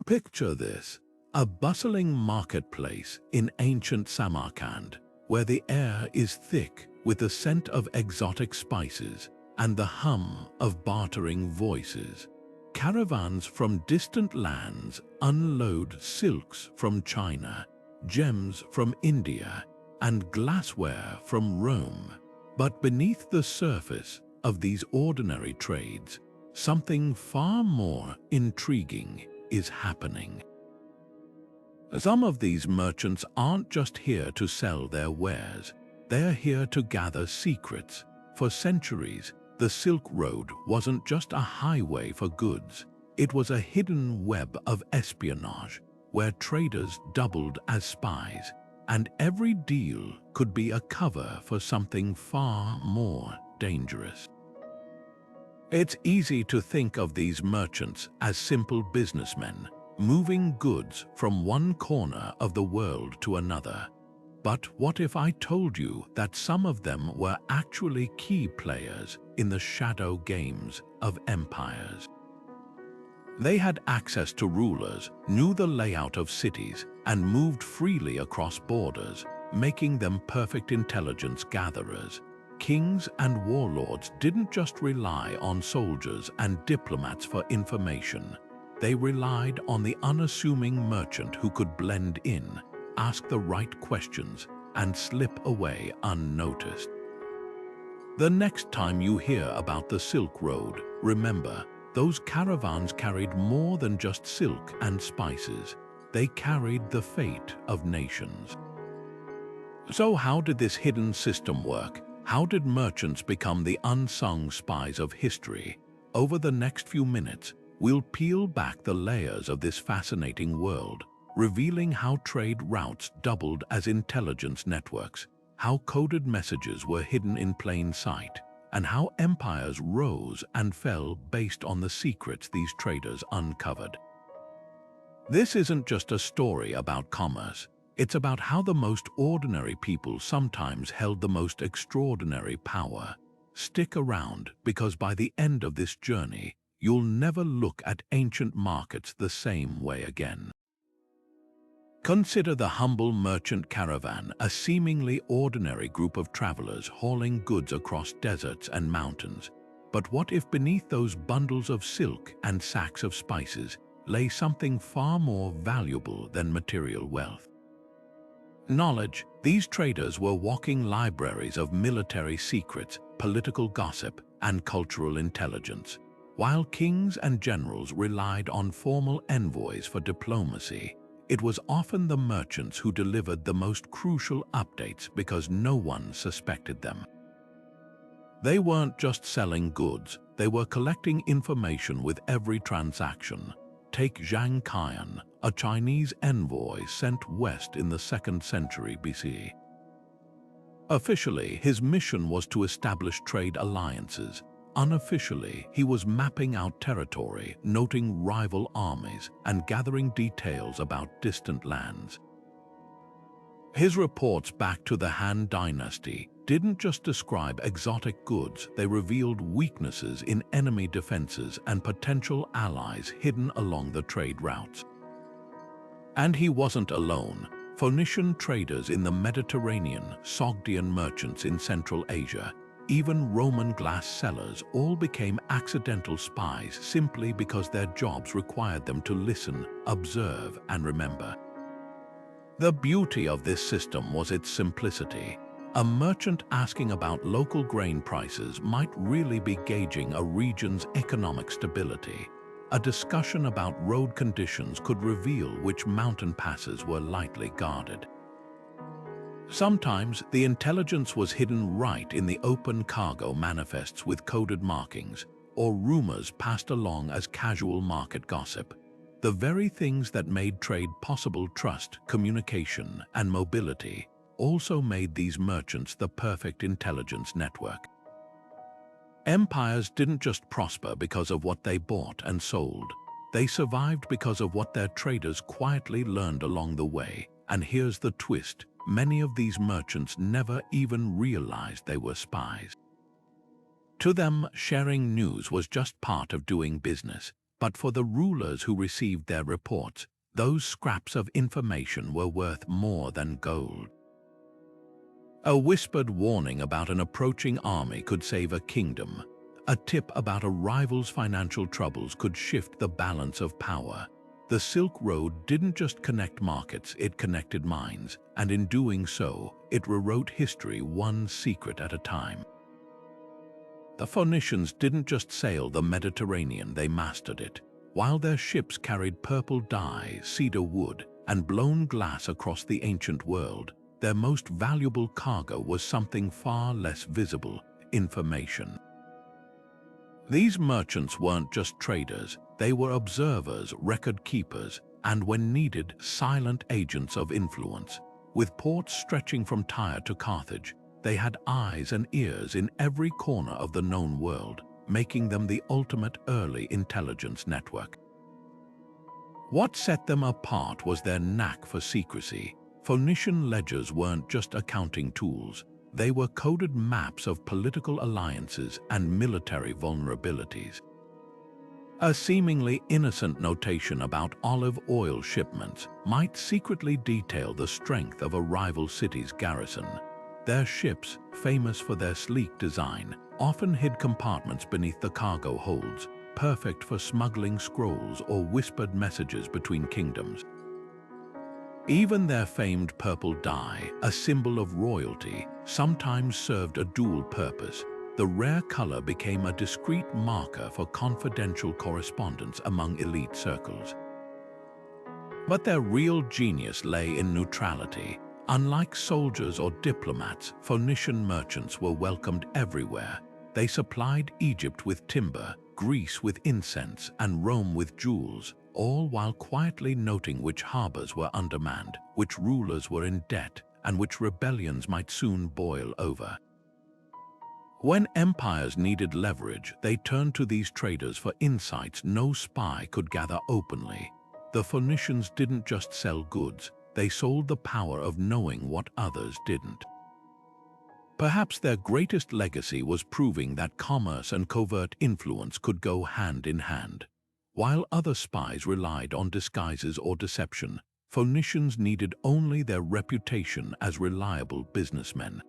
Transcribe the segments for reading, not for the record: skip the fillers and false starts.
Picture this, a bustling marketplace in ancient Samarkand, where the air is thick with the scent of exotic spices and the hum of bartering voices. Caravans from distant lands unload silks from China, gems from India, and glassware from Rome. But beneath the surface of these ordinary trades, something far more intriguing is happening. Some of these merchants aren't just here to sell their wares, they're here to gather secrets. For centuries, the Silk Road wasn't just a highway for goods, it was a hidden web of espionage, where traders doubled as spies, and every deal could be a cover for something far more dangerous. It's easy to think of these merchants as simple businessmen, moving goods from one corner of the world to another. But what if I told you that some of them were actually key players in the shadow games of empires? They had access to rulers, knew the layout of cities, and moved freely across borders, making them perfect intelligence gatherers. Kings and warlords didn't just rely on soldiers and diplomats for information. They relied on the unassuming merchant who could blend in, ask the right questions, and slip away unnoticed. The next time you hear about the Silk Road, remember, those caravans carried more than just silk and spices. They carried the fate of nations. So how did this hidden system work? How did merchants become the unsung spies of history? Over the next few minutes, we'll peel back the layers of this fascinating world, revealing how trade routes doubled as intelligence networks, how coded messages were hidden in plain sight, and how empires rose and fell based on the secrets these traders uncovered. This isn't just a story about commerce. It's about how the most ordinary people sometimes held the most extraordinary power. Stick around, because by the end of this journey, you'll never look at ancient markets the same way again. Consider the humble merchant caravan, a seemingly ordinary group of travelers hauling goods across deserts and mountains. But what if beneath those bundles of silk and sacks of spices lay something far more valuable than material wealth? Knowledge. These traders were walking libraries of military secrets, political gossip, and cultural intelligence. While kings and generals relied on formal envoys for diplomacy, it was often the merchants who delivered the most crucial updates because no one suspected them. They weren't just selling goods, they were collecting information with every transaction. Take Zhang, a Chinese envoy sent west in the 2nd century BC. Officially, his mission was to establish trade alliances. Unofficially, he was mapping out territory, noting rival armies, and gathering details about distant lands. His reports back to the Han Dynasty didn't just describe exotic goods, they revealed weaknesses in enemy defenses and potential allies hidden along the trade routes. And he wasn't alone. Phoenician traders in the Mediterranean, Sogdian merchants in Central Asia, even Roman glass sellers all became accidental spies simply because their jobs required them to listen, observe, and remember. The beauty of this system was its simplicity. A merchant asking about local grain prices might really be gauging a region's economic stability. A discussion about road conditions could reveal which mountain passes were lightly guarded. Sometimes the intelligence was hidden right in the open cargo manifests with coded markings, or rumors passed along as casual market gossip. The very things that made trade possible, trust, communication, and mobility, also made these merchants the perfect intelligence network. Empires didn't just prosper because of what they bought and sold. They survived because of what their traders quietly learned along the way. And here's the twist. Many of these merchants never even realized they were spies. To them, sharing news was just part of doing business. But for the rulers who received their reports, those scraps of information were worth more than gold. A whispered warning about an approaching army could save a kingdom. A tip about a rival's financial troubles could shift the balance of power. The Silk Road didn't just connect markets, it connected minds, and in doing so, it rewrote history one secret at a time. The Phoenicians didn't just sail the Mediterranean, they mastered it. While their ships carried purple dye, cedar wood, and blown glass across the ancient world, their most valuable cargo was something far less visible: information. These merchants weren't just traders, they were observers, record keepers, and when needed, silent agents of influence. With ports stretching from Tyre to Carthage, they had eyes and ears in every corner of the known world, making them the ultimate early intelligence network. What set them apart was their knack for secrecy. Phoenician ledgers weren't just accounting tools, they were coded maps of political alliances and military vulnerabilities. A seemingly innocent notation about olive oil shipments might secretly detail the strength of a rival city's garrison. Their ships, famous for their sleek design, often hid compartments beneath the cargo holds, perfect for smuggling scrolls or whispered messages between kingdoms. Even their famed purple dye, a symbol of royalty, sometimes served a dual purpose. The rare color became a discreet marker for confidential correspondence among elite circles. But their real genius lay in neutrality. Unlike soldiers or diplomats, Phoenician merchants were welcomed everywhere. They supplied Egypt with timber, Greece with incense, and Rome with jewels, all while quietly noting which harbors were undermanned, which rulers were in debt, and which rebellions might soon boil over. When empires needed leverage, they turned to these traders for insights no spy could gather openly. The Phoenicians didn't just sell goods, they sold the power of knowing what others didn't. Perhaps their greatest legacy was proving that commerce and covert influence could go hand in hand. While other spies relied on disguises or deception, Phoenicians needed only their reputation as reliable businessmen.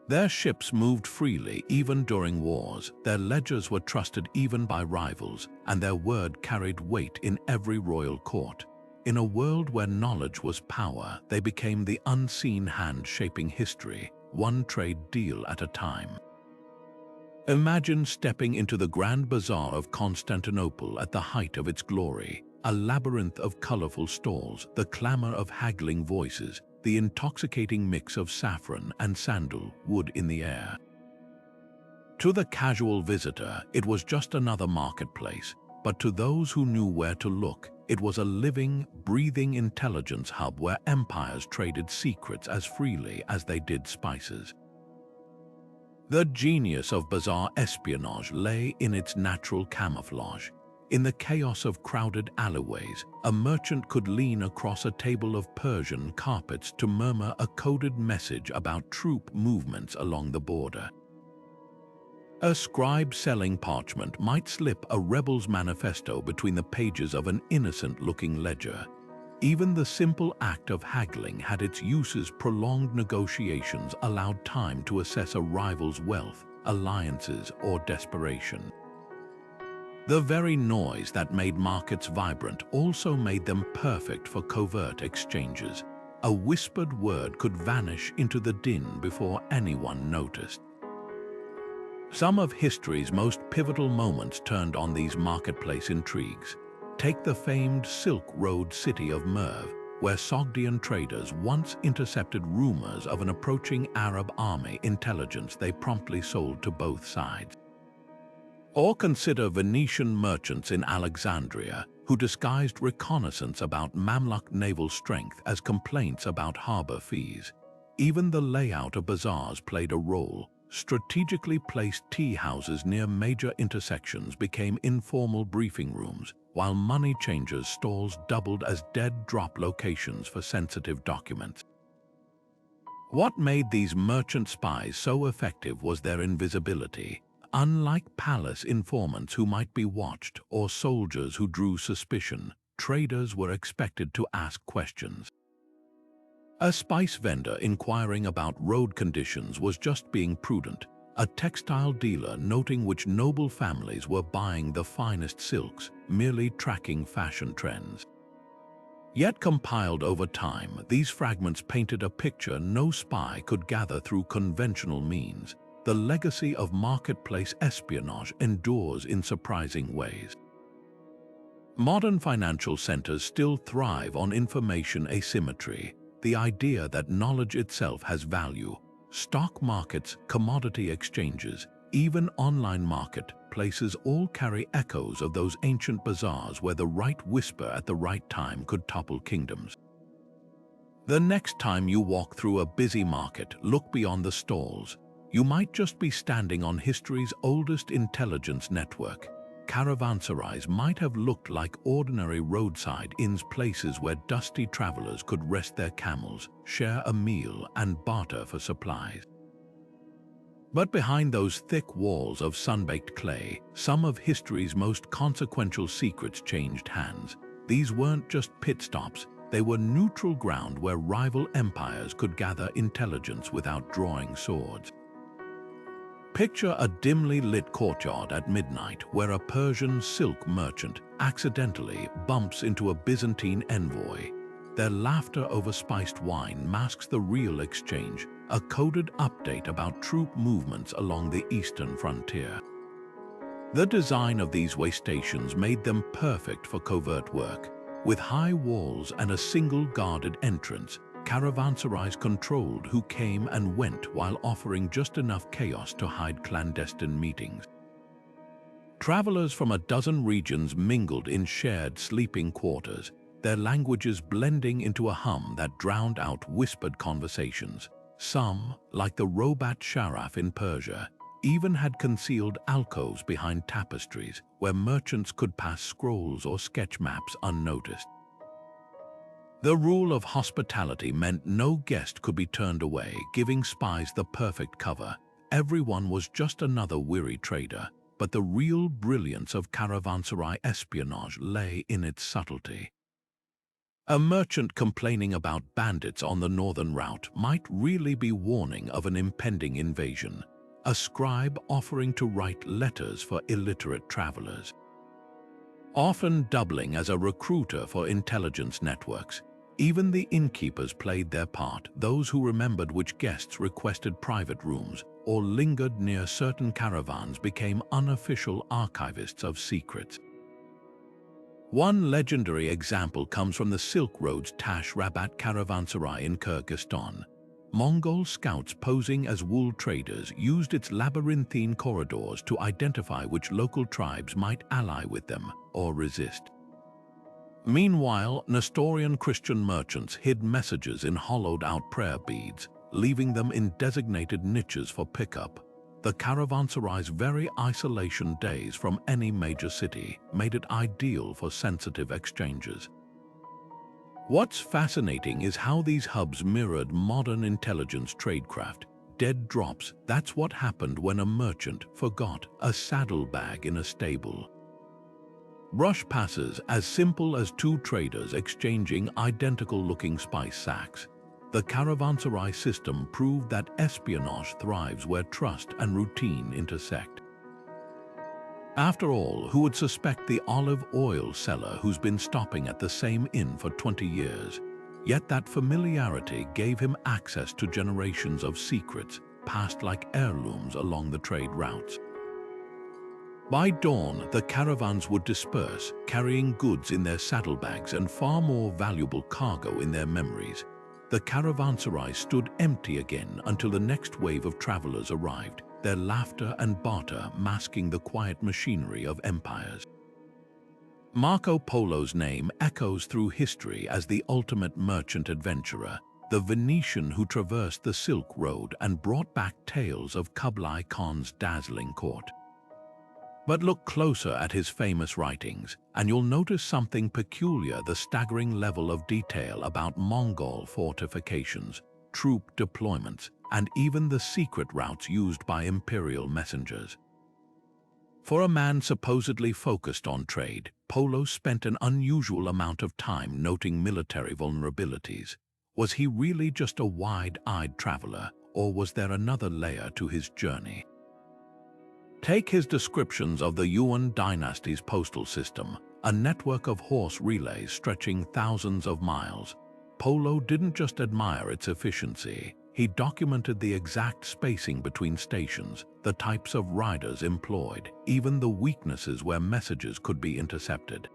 Their ships moved freely even during wars, their ledgers were trusted even by rivals, and their word carried weight in every royal court. In a world where knowledge was power, they became the unseen hand shaping history, one trade deal at a time. Imagine stepping into the Grand Bazaar of Constantinople at the height of its glory, a labyrinth of colorful stalls, the clamor of haggling voices, the intoxicating mix of saffron and sandal wood in the air. To the casual visitor, it was just another marketplace, but to those who knew where to look, it was a living, breathing intelligence hub where empires traded secrets as freely as they did spices. The genius of bazaar espionage lay in its natural camouflage. In the chaos of crowded alleyways, a merchant could lean across a table of Persian carpets to murmur a coded message about troop movements along the border. A scribe selling parchment might slip a rebel's manifesto between the pages of an innocent-looking ledger. Even the simple act of haggling had its uses. Prolonged negotiations allowed time to assess a rival's wealth, alliances, or desperation. The very noise that made markets vibrant also made them perfect for covert exchanges. A whispered word could vanish into the din before anyone noticed. Some of history's most pivotal moments turned on these marketplace intrigues. Take the famed Silk Road city of Merv, where Sogdian traders once intercepted rumors of an approaching Arab army. Intelligence they promptly sold to both sides. Or consider Venetian merchants in Alexandria, who disguised reconnaissance about Mamluk naval strength as complaints about harbor fees. Even the layout of bazaars played a role. Strategically placed tea houses near major intersections became informal briefing rooms, while money changers' stalls doubled as dead-drop locations for sensitive documents. What made these merchant spies so effective was their invisibility. unlike palace informants who might be watched or soldiers who drew suspicion, traders were expected to ask questions. A spice vendor inquiring about road conditions was just being prudent, a textile dealer noting which noble families were buying the finest silks, merely tracking fashion trends. Yet compiled over time, these fragments painted a picture no spy could gather through conventional means. The legacy of marketplace espionage endures in surprising ways. Modern financial centers still thrive on information asymmetry, the idea that knowledge itself has value. Stock markets, commodity exchanges, even online marketplaces all carry echoes of those ancient bazaars where the right whisper at the right time could topple kingdoms. The next time you walk through a busy market, look beyond the stalls. You might just be standing on history's oldest intelligence network. Caravansaries might have looked like ordinary roadside inns, places where dusty travelers could rest their camels, share a meal, and barter for supplies. But behind those thick walls of sun-baked clay, some of history's most consequential secrets changed hands. These weren't just pit stops, they were neutral ground where rival empires could gather intelligence without drawing swords. Picture a dimly lit courtyard at midnight where a Persian silk merchant accidentally bumps into a Byzantine envoy. Their laughter over spiced wine masks the real exchange, a coded update about troop movements along the eastern frontier. The design of these way stations made them perfect for covert work. With high walls and a single guarded entrance, caravanserais controlled who came and went while offering just enough chaos to hide clandestine meetings. Travelers from a dozen regions mingled in shared sleeping quarters, their languages blending into a hum that drowned out whispered conversations. Some, like the Robat Sharaf in Persia, even had concealed alcoves behind tapestries where merchants could pass scrolls or sketch maps unnoticed. The rule of hospitality meant no guest could be turned away, giving spies the perfect cover. Everyone was just another weary trader, but the real brilliance of caravanserai espionage lay in its subtlety. A merchant complaining about bandits on the northern route might really be warning of an impending invasion, a scribe offering to write letters for illiterate travelers. Often doubling as a recruiter for intelligence networks, even the innkeepers played their part, those who remembered which guests requested private rooms or lingered near certain caravans became unofficial archivists of secrets. One legendary example comes from the Silk Road's Tash Rabat caravanserai in Kyrgyzstan. Mongol scouts posing as wool traders used its labyrinthine corridors to identify which local tribes might ally with them or resist. Meanwhile, Nestorian Christian merchants hid messages in hollowed-out prayer beads, leaving them in designated niches for pickup. The caravanserai's very isolation days from any major city made it ideal for sensitive exchanges. What's fascinating is how these hubs mirrored modern intelligence tradecraft. Dead drops, that's what happened when a merchant forgot a saddlebag in a stable. Brush passes as simple as two traders exchanging identical-looking spice sacks. The caravanserai system proved that espionage thrives where trust and routine intersect. After all, who would suspect the olive oil seller who's been stopping at the same inn for 20 years? Yet that familiarity gave him access to generations of secrets passed like heirlooms along the trade routes. By dawn, the caravans would disperse, carrying goods in their saddlebags and far more valuable cargo in their memories. The caravanserai stood empty again until the next wave of travelers arrived, their laughter and barter masking the quiet machinery of empires. Marco Polo's name echoes through history as the ultimate merchant adventurer, the Venetian who traversed the Silk Road and brought back tales of Kublai Khan's dazzling court. But look closer at his famous writings, and you'll notice something peculiar: the staggering level of detail about Mongol fortifications, troop deployments, and even the secret routes used by imperial messengers. For a man supposedly focused on trade, Polo spent an unusual amount of time noting military vulnerabilities. Was he really just a wide-eyed traveler, or was there another layer to his journey? Take his descriptions of the Yuan dynasty's postal system, a network of horse relays stretching thousands of miles. Polo didn't just admire its efficiency, he documented the exact spacing between stations, the types of riders employed, even the weaknesses where messages could be intercepted.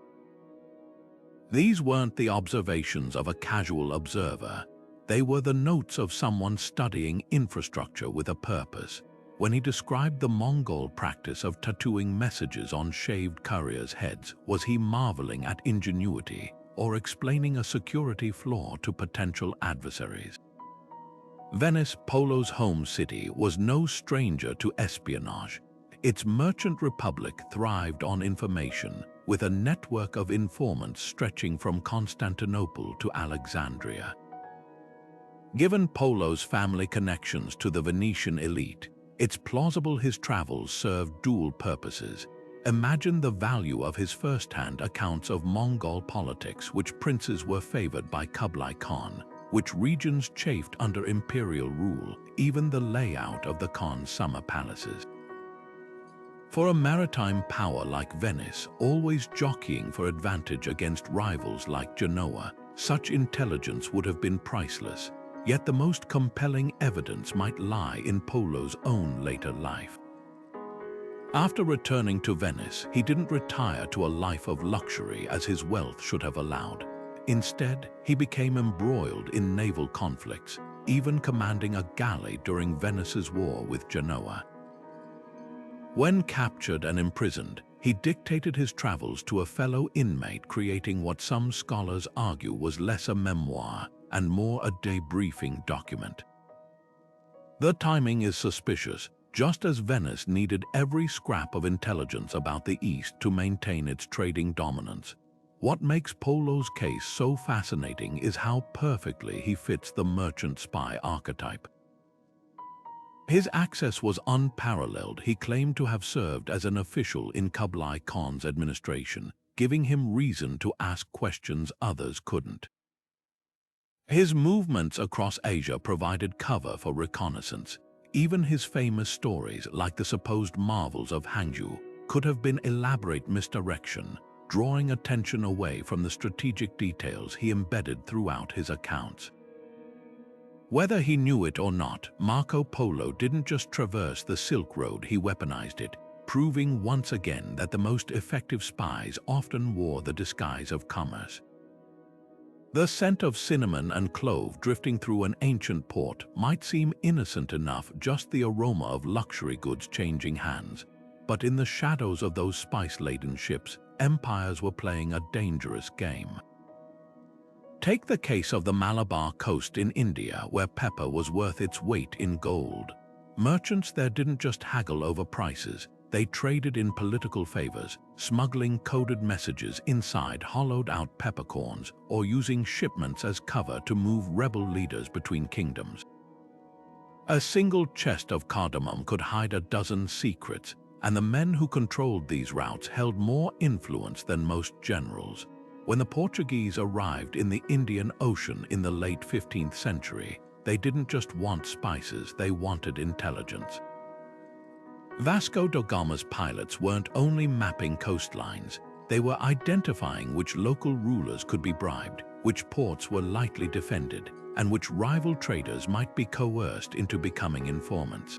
These weren't the observations of a casual observer. They were the notes of someone studying infrastructure with a purpose. When he described the Mongol practice of tattooing messages on shaved couriers' heads, was he marveling at ingenuity or explaining a security flaw to potential adversaries? Venice, Polo's home city, was no stranger to espionage. Its merchant republic thrived on information, with a network of informants stretching from Constantinople to Alexandria. Given Polo's family connections to the Venetian elite, it's plausible his travels served dual purposes. Imagine the value of his first-hand accounts of Mongol politics, which princes were favored by Kublai Khan, which regions chafed under imperial rule, even the layout of the Khan's summer palaces. For a maritime power like Venice, always jockeying for advantage against rivals like Genoa, such intelligence would have been priceless. Yet the most compelling evidence might lie in Polo's own later life. After returning to Venice, he didn't retire to a life of luxury as his wealth should have allowed. Instead, he became embroiled in naval conflicts, even commanding a galley during Venice's war with Genoa. When captured and imprisoned, he dictated his travels to a fellow inmate, creating what some scholars argue was less a memoir and more a debriefing document. The timing is suspicious, just as Venice needed every scrap of intelligence about the East to maintain its trading dominance. What makes Polo's case so fascinating is how perfectly he fits the merchant spy archetype. His access was unparalleled. He claimed to have served as an official in Kublai Khan's administration, giving him reason to ask questions others couldn't. His movements across Asia provided cover for reconnaissance. Even his famous stories, like the supposed marvels of Hangzhou, could have been elaborate misdirection, drawing attention away from the strategic details he embedded throughout his accounts. Whether he knew it or not, Marco Polo didn't just traverse the Silk Road, he weaponized it, proving once again that the most effective spies often wore the disguise of commerce. The scent of cinnamon and clove drifting through an ancient port might seem innocent enough, just the aroma of luxury goods changing hands. But in the shadows of those spice-laden ships, empires were playing a dangerous game. Take the case of the Malabar coast in India, where pepper was worth its weight in gold. Merchants there didn't just haggle over prices, they traded in political favors, smuggling coded messages inside hollowed-out peppercorns or using shipments as cover to move rebel leaders between kingdoms. A single chest of cardamom could hide a dozen secrets, and the men who controlled these routes held more influence than most generals. When the Portuguese arrived in the Indian Ocean in the late 15th century, they didn't just want spices, they wanted intelligence. Vasco da Gama's pilots weren't only mapping coastlines, they were identifying which local rulers could be bribed, which ports were lightly defended, and which rival traders might be coerced into becoming informants.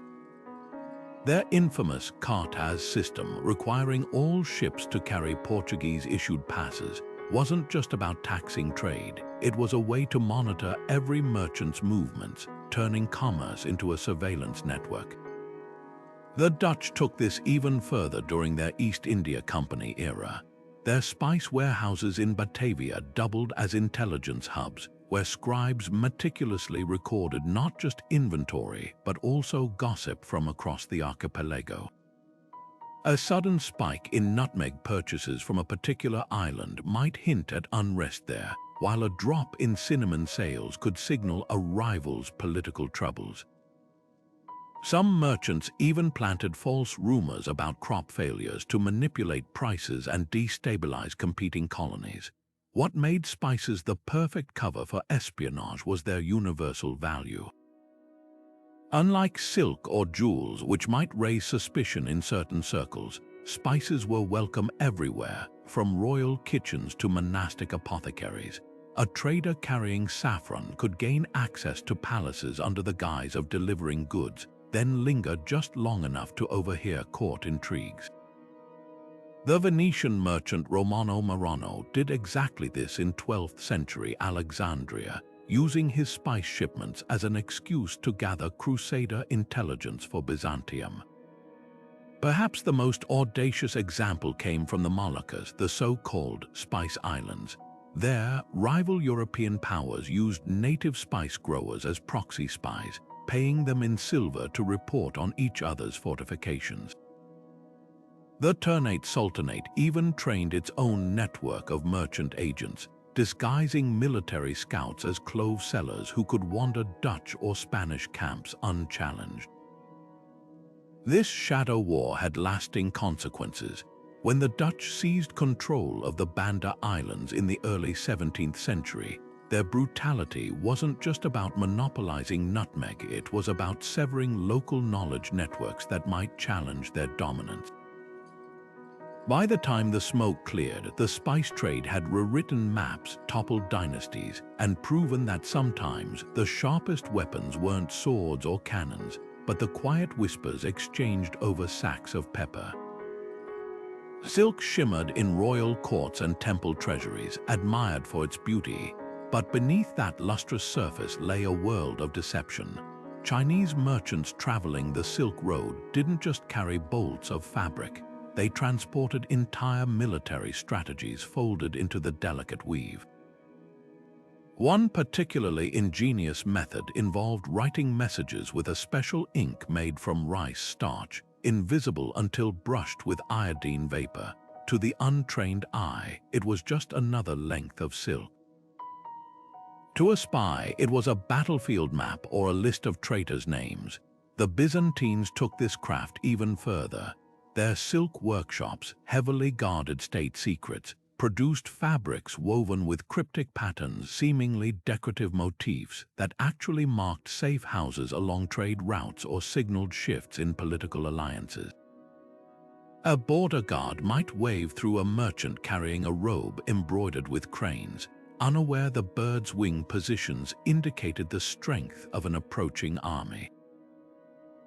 Their infamous Cartaz system, requiring all ships to carry Portuguese-issued passes, wasn't just about taxing trade, it was a way to monitor every merchant's movements, turning commerce into a surveillance network. The Dutch took this even further during their East India Company era. Their spice warehouses in Batavia doubled as intelligence hubs, where scribes meticulously recorded not just inventory, but also gossip from across the archipelago. A sudden spike in nutmeg purchases from a particular island might hint at unrest there, while a drop in cinnamon sales could signal a rival's political troubles. Some merchants even planted false rumors about crop failures to manipulate prices and destabilize competing colonies. What made spices the perfect cover for espionage was their universal value. Unlike silk or jewels, which might raise suspicion in certain circles, spices were welcome everywhere, from royal kitchens to monastic apothecaries. A trader carrying saffron could gain access to palaces under the guise of delivering goods, then linger just long enough to overhear court intrigues. The Venetian merchant Romano Marano did exactly this in 12th century Alexandria, using his spice shipments as an excuse to gather Crusader intelligence for Byzantium. Perhaps the most audacious example came from the Moluccas, the so-called Spice Islands. There, rival European powers used native spice growers as proxy spies, paying them in silver to report on each other's fortifications. The Ternate Sultanate even trained its own network of merchant agents, disguising military scouts as clove sellers who could wander Dutch or Spanish camps unchallenged. This shadow war had lasting consequences. When the Dutch seized control of the Banda Islands in the early 17th century, their brutality wasn't just about monopolizing nutmeg, it was about severing local knowledge networks that might challenge their dominance. By the time the smoke cleared, the spice trade had rewritten maps, toppled dynasties, and proven that sometimes the sharpest weapons weren't swords or cannons, but the quiet whispers exchanged over sacks of pepper. Silk shimmered in royal courts and temple treasuries, admired for its beauty, but beneath that lustrous surface lay a world of deception. Chinese merchants traveling the Silk Road didn't just carry bolts of fabric. They transported entire military strategies folded into the delicate weave. One particularly ingenious method involved writing messages with a special ink made from rice starch, invisible until brushed with iodine vapor. To the untrained eye, it was just another length of silk. To a spy, it was a battlefield map or a list of traitors' names. The Byzantines took this craft even further. Their silk workshops, heavily guarded state secrets, produced fabrics woven with cryptic patterns, seemingly decorative motifs that actually marked safe houses along trade routes or signaled shifts in political alliances. A border guard might wave through a merchant carrying a robe embroidered with cranes, unaware the bird's wing positions indicated the strength of an approaching army.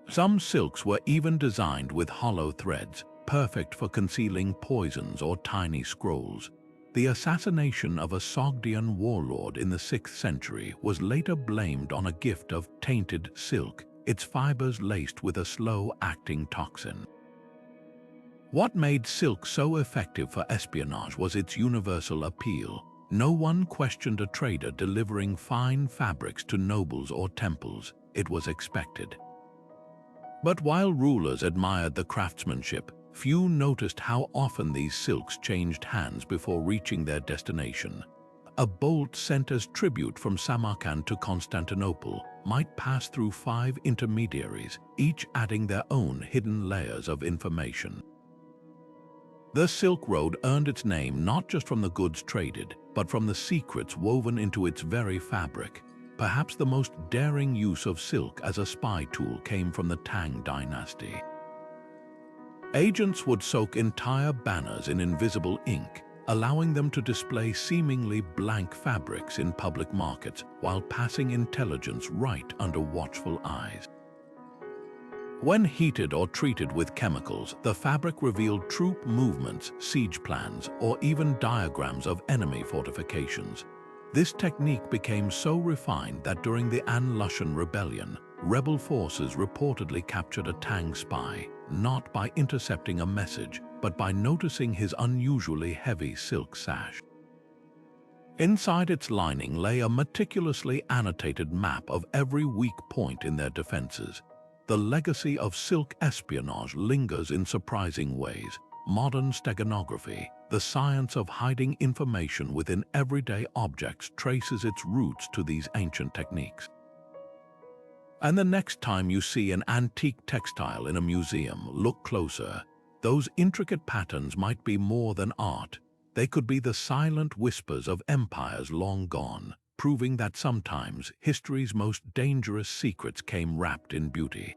Some silks were even designed with hollow threads, perfect for concealing poisons or tiny scrolls. The assassination of a Sogdian warlord in the 6th century was later blamed on a gift of tainted silk, its fibers laced with a slow-acting toxin. What made silk so effective for espionage was its universal appeal. No one questioned a trader delivering fine fabrics to nobles or temples. It was expected. But while rulers admired the craftsmanship, few noticed how often these silks changed hands before reaching their destination. A bolt sent as tribute from Samarkand to Constantinople might pass through 5 intermediaries, each adding their own hidden layers of information. The Silk Road earned its name not just from the goods traded, but from the secrets woven into its very fabric. Perhaps the most daring use of silk as a spy tool came from the Tang dynasty. Agents would soak entire banners in invisible ink, allowing them to display seemingly blank fabrics in public markets while passing intelligence right under watchful eyes. When heated or treated with chemicals, the fabric revealed troop movements, siege plans, or even diagrams of enemy fortifications. This technique became so refined that during the An Lushan Rebellion, rebel forces reportedly captured a Tang spy, not by intercepting a message, but by noticing his unusually heavy silk sash. Inside its lining lay a meticulously annotated map of every weak point in their defenses. The legacy of silk espionage lingers in surprising ways. Modern steganography, the science of hiding information within everyday objects, traces its roots to these ancient techniques. And the next time you see an antique textile in a museum, look closer. Those intricate patterns might be more than art. They could be the silent whispers of empires long gone, proving that sometimes history's most dangerous secrets came wrapped in beauty.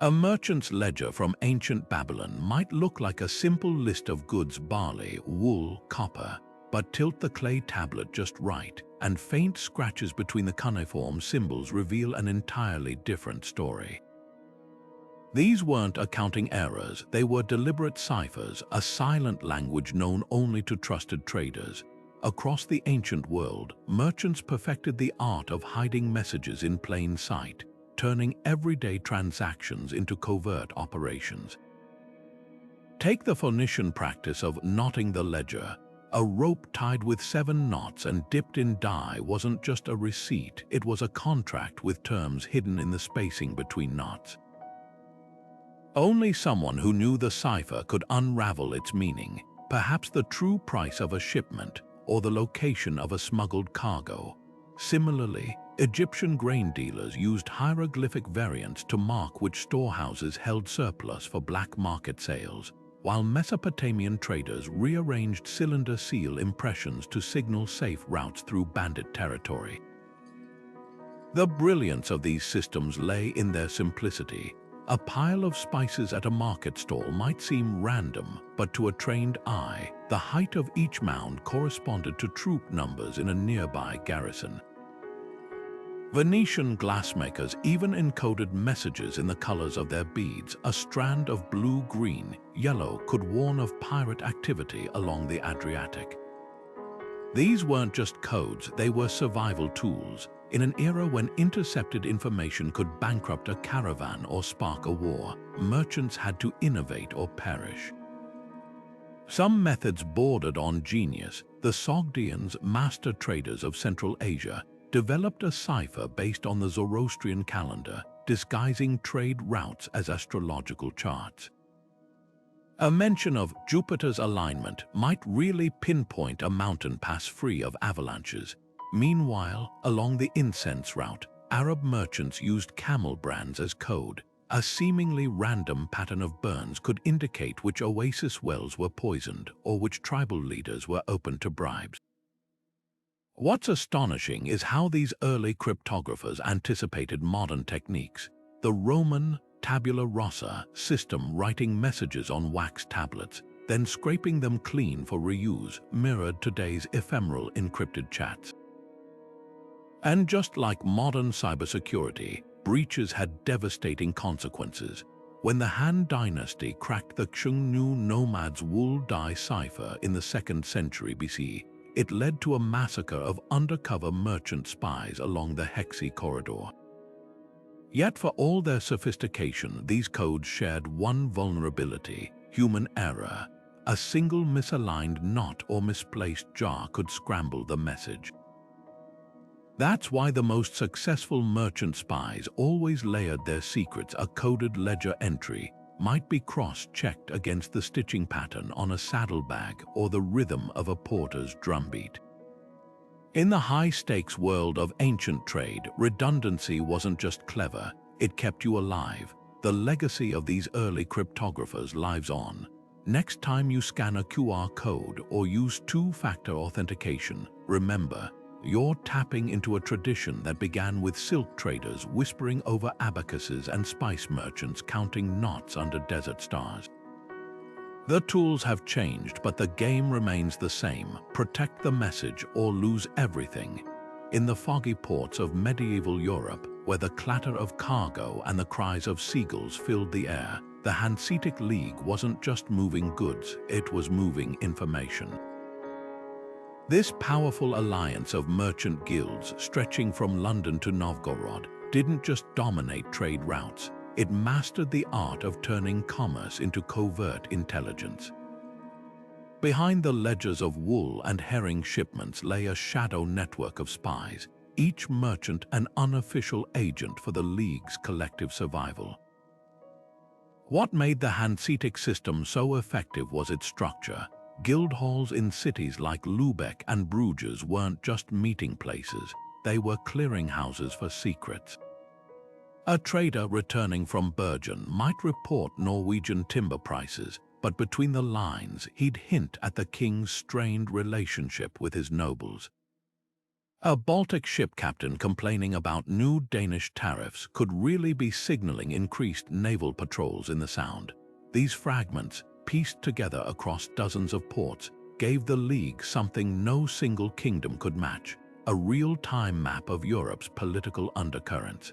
A merchant's ledger from ancient Babylon might look like a simple list of goods: barley, wool, copper, but tilt the clay tablet just right, and faint scratches between the cuneiform symbols reveal an entirely different story. These weren't accounting errors, they were deliberate ciphers, a silent language known only to trusted traders. Across the ancient world, merchants perfected the art of hiding messages in plain sight, turning everyday transactions into covert operations. Take the Phoenician practice of knotting the ledger. A rope tied with 7 knots and dipped in dye wasn't just a receipt, it was a contract with terms hidden in the spacing between knots. Only someone who knew the cipher could unravel its meaning, perhaps the true price of a shipment or the location of a smuggled cargo. Similarly, Egyptian grain dealers used hieroglyphic variants to mark which storehouses held surplus for black market sales, while Mesopotamian traders rearranged cylinder seal impressions to signal safe routes through bandit territory. The brilliance of these systems lay in their simplicity. A pile of spices at a market stall might seem random, but to a trained eye, the height of each mound corresponded to troop numbers in a nearby garrison. Venetian glassmakers even encoded messages in the colors of their beads. A strand of blue-green, yellow could warn of pirate activity along the Adriatic. These weren't just codes, they were survival tools. In an era when intercepted information could bankrupt a caravan or spark a war, merchants had to innovate or perish. Some methods bordered on genius. The Sogdians, master traders of Central Asia, developed a cipher based on the Zoroastrian calendar, disguising trade routes as astrological charts. A mention of Jupiter's alignment might really pinpoint a mountain pass free of avalanches. Meanwhile, along the incense route, Arab merchants used camel brands as code. A seemingly random pattern of burns could indicate which oasis wells were poisoned or which tribal leaders were open to bribes. What's astonishing is how these early cryptographers anticipated modern techniques. The Roman tabula rasa system, writing messages on wax tablets, then scraping them clean for reuse, mirrored today's ephemeral encrypted chats. And just like modern cybersecurity, breaches had devastating consequences. When the Han Dynasty cracked the Qian nomads' wool dye cipher in the 2nd century BC, it led to a massacre of undercover merchant spies along the Hexi corridor. Yet for all their sophistication, these codes shared one vulnerability: human error. A single misaligned knot or misplaced jar could scramble the message. That's why the most successful merchant spies always layered their secrets. A coded ledger entry might be cross-checked against the stitching pattern on a saddlebag or the rhythm of a porter's drumbeat. In the high-stakes world of ancient trade, redundancy wasn't just clever, it kept you alive. The legacy of these early cryptographers lives on. Next time you scan a QR code or use two-factor authentication, remember, you're tapping into a tradition that began with silk traders whispering over abacuses and spice merchants counting knots under desert stars. The tools have changed, but the game remains the same: protect the message or lose everything. In the foggy ports of medieval Europe, where the clatter of cargo and the cries of seagulls filled the air, the Hanseatic League wasn't just moving goods, it was moving information. This powerful alliance of merchant guilds stretching from London to Novgorod didn't just dominate trade routes, it mastered the art of turning commerce into covert intelligence. Behind the ledgers of wool and herring shipments lay a shadow network of spies, each merchant an unofficial agent for the League's collective survival. What made the Hanseatic system so effective was its structure. Guild halls in cities like Lübeck and Bruges weren't just meeting places, they were clearinghouses for secrets. A trader returning from Bergen might report Norwegian timber prices, but between the lines he'd hint at the king's strained relationship with his nobles. A Baltic ship captain complaining about new Danish tariffs could really be signaling increased naval patrols in the Sound. These fragments, pieced together across dozens of ports, gave the League something no single kingdom could match: a real-time map of Europe's political undercurrents.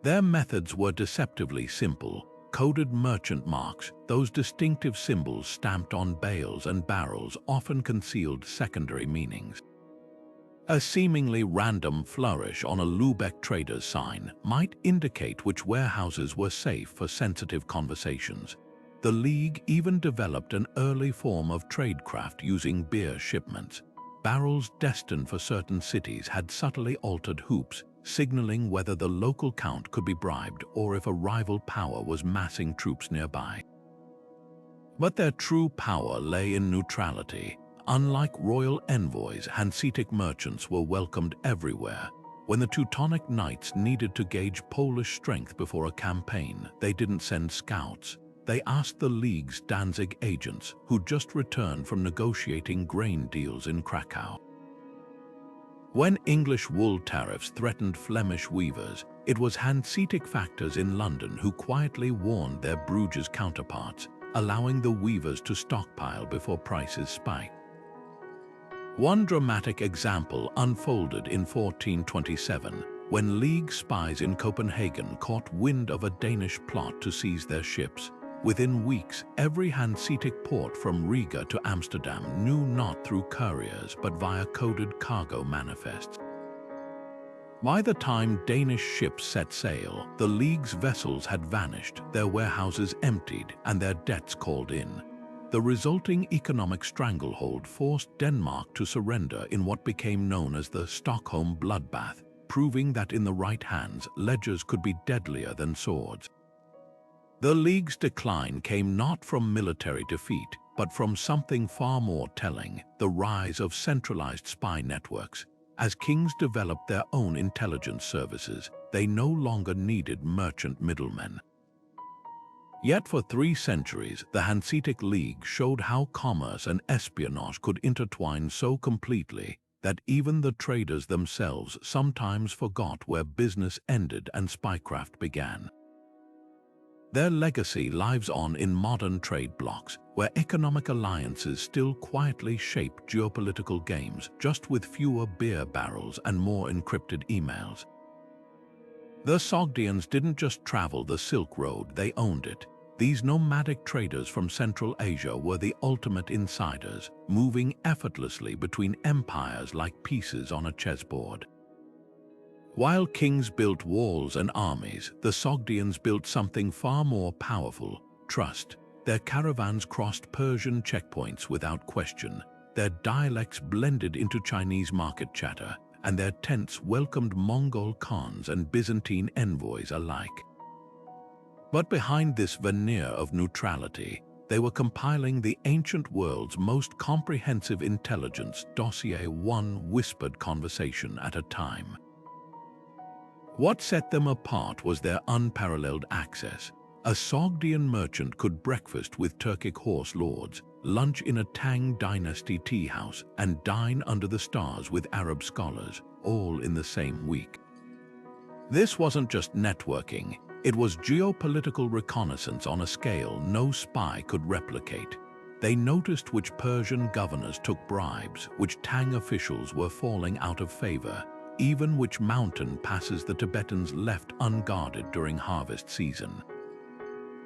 Their methods were deceptively simple: coded merchant marks, those distinctive symbols stamped on bales and barrels, often concealed secondary meanings. A seemingly random flourish on a Lübeck trader's sign might indicate which warehouses were safe for sensitive conversations. The League even developed an early form of tradecraft using beer shipments. Barrels destined for certain cities had subtly altered hoops, signaling whether the local count could be bribed or if a rival power was massing troops nearby. But their true power lay in neutrality. Unlike royal envoys, Hanseatic merchants were welcomed everywhere. When the Teutonic Knights needed to gauge Polish strength before a campaign, they didn't send scouts. They asked the League's Danzig agents, who'd just returned from negotiating grain deals in Krakow. When English wool tariffs threatened Flemish weavers, it was Hanseatic factors in London who quietly warned their Bruges counterparts, allowing the weavers to stockpile before prices spiked. One dramatic example unfolded in 1427, when League spies in Copenhagen caught wind of a Danish plot to seize their ships. Within weeks, every Hanseatic port from Riga to Amsterdam knew, not through couriers but via coded cargo manifests. By the time Danish ships set sail, the League's vessels had vanished, their warehouses emptied, and their debts called in. The resulting economic stranglehold forced Denmark to surrender in what became known as the Stockholm bloodbath, proving that in the right hands, ledgers could be deadlier than swords. The League's decline came not from military defeat, but from something far more telling: the rise of centralized spy networks. As kings developed their own intelligence services, they no longer needed merchant middlemen. Yet for 3 centuries, the Hanseatic League showed how commerce and espionage could intertwine so completely that even the traders themselves sometimes forgot where business ended and spycraft began. Their legacy lives on in modern trade blocs, where economic alliances still quietly shape geopolitical games, just with fewer beer barrels and more encrypted emails. The Sogdians didn't just travel the Silk Road, they owned it. These nomadic traders from Central Asia were the ultimate insiders, moving effortlessly between empires like pieces on a chessboard. While kings built walls and armies, the Sogdians built something far more powerful: trust. Their caravans crossed Persian checkpoints without question. Their dialects blended into Chinese market chatter, and their tents welcomed Mongol khans and Byzantine envoys alike. But behind this veneer of neutrality, they were compiling the ancient world's most comprehensive intelligence dossier, one whispered conversation at a time. What set them apart was their unparalleled access. A Sogdian merchant could breakfast with Turkic horse lords, lunch in a Tang dynasty tea house, and dine under the stars with Arab scholars, all in the same week. This wasn't just networking, it was geopolitical reconnaissance on a scale no spy could replicate. They noticed which Persian governors took bribes, which Tang officials were falling out of favor, even which mountain passes the Tibetans left unguarded during harvest season.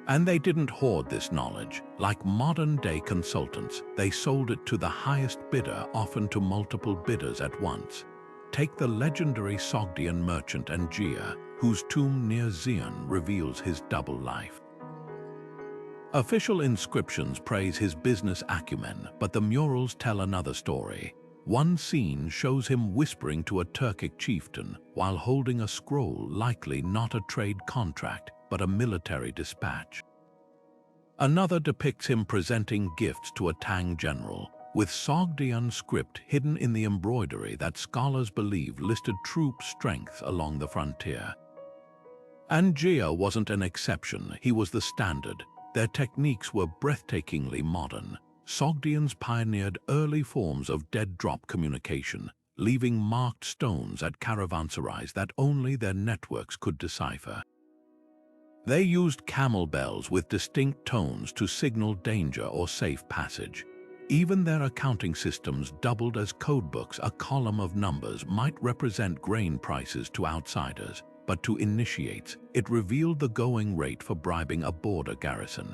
And they didn't hoard this knowledge. Like modern-day consultants, they sold it to the highest bidder, often to multiple bidders at once. Take the legendary Sogdian merchant Angia, whose tomb near Xi'an reveals his double life. Official inscriptions praise his business acumen, but the murals tell another story. One scene shows him whispering to a Turkic chieftain while holding a scroll, likely not a trade contract, but a military dispatch. Another depicts him presenting gifts to a Tang general, with Sogdian script hidden in the embroidery that scholars believe listed troop strength along the frontier. And Jia wasn't an exception, he was the standard. Their techniques were breathtakingly modern. Sogdians pioneered early forms of dead-drop communication, leaving marked stones at caravanserais that only their networks could decipher. They used camel bells with distinct tones to signal danger or safe passage. Even their accounting systems doubled as codebooks. A column of numbers might represent grain prices to outsiders, but to initiates, it revealed the going rate for bribing a border garrison.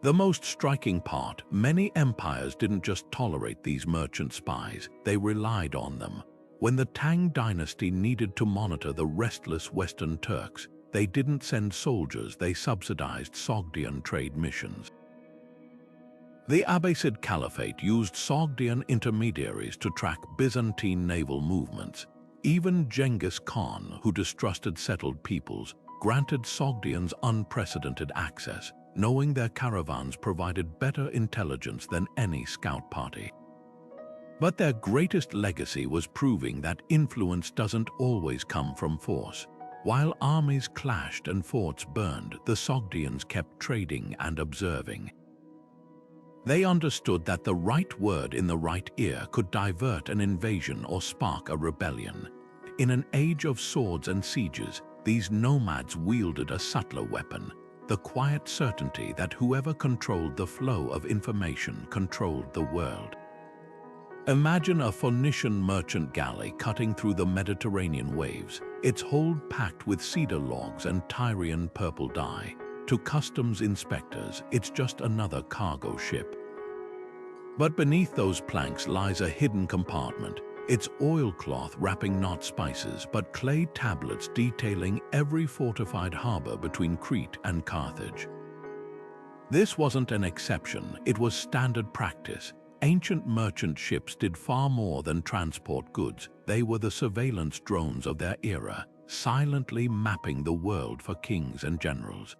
The most striking part, many empires didn't just tolerate these merchant spies, they relied on them. When the Tang dynasty needed to monitor the restless Western Turks, they didn't send soldiers, they subsidized Sogdian trade missions. The Abbasid Caliphate used Sogdian intermediaries to track Byzantine naval movements. Even Genghis Khan, who distrusted settled peoples, granted Sogdians unprecedented access, knowing their caravans provided better intelligence than any scout party. But their greatest legacy was proving that influence doesn't always come from force. While armies clashed and forts burned, the Sogdians kept trading and observing. They understood that the right word in the right ear could divert an invasion or spark a rebellion. In an age of swords and sieges, these nomads wielded a subtler weapon, the quiet certainty that whoever controlled the flow of information controlled the world. Imagine a Phoenician merchant galley cutting through the Mediterranean waves, its hold packed with cedar logs and Tyrian purple dye. To customs inspectors, it's just another cargo ship. But beneath those planks lies a hidden compartment. It's oilcloth wrapping not spices, but clay tablets detailing every fortified harbor between Crete and Carthage. This wasn't an exception, it was standard practice. Ancient merchant ships did far more than transport goods. They were the surveillance drones of their era, silently mapping the world for kings and generals.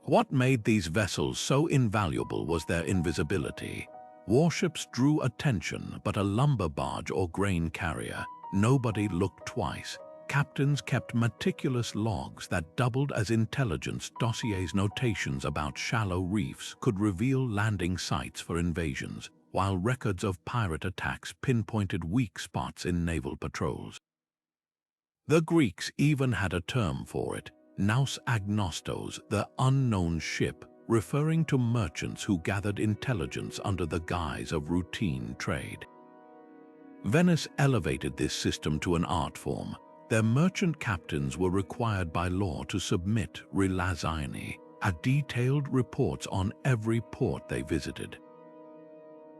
What made these vessels so invaluable was their invisibility. Warships drew attention, but a lumber barge or grain carrier, nobody looked twice. Captains kept meticulous logs that doubled as intelligence. Dossiers. Notations about shallow reefs could reveal landing sites for invasions, while records of pirate attacks pinpointed weak spots in naval patrols. The Greeks even had a term for it, nous agnostos, the unknown ship, referring to merchants who gathered intelligence under the guise of routine trade. Venice elevated this system to an art form. Their merchant captains were required by law to submit relazioni, detailed reports on every port they visited.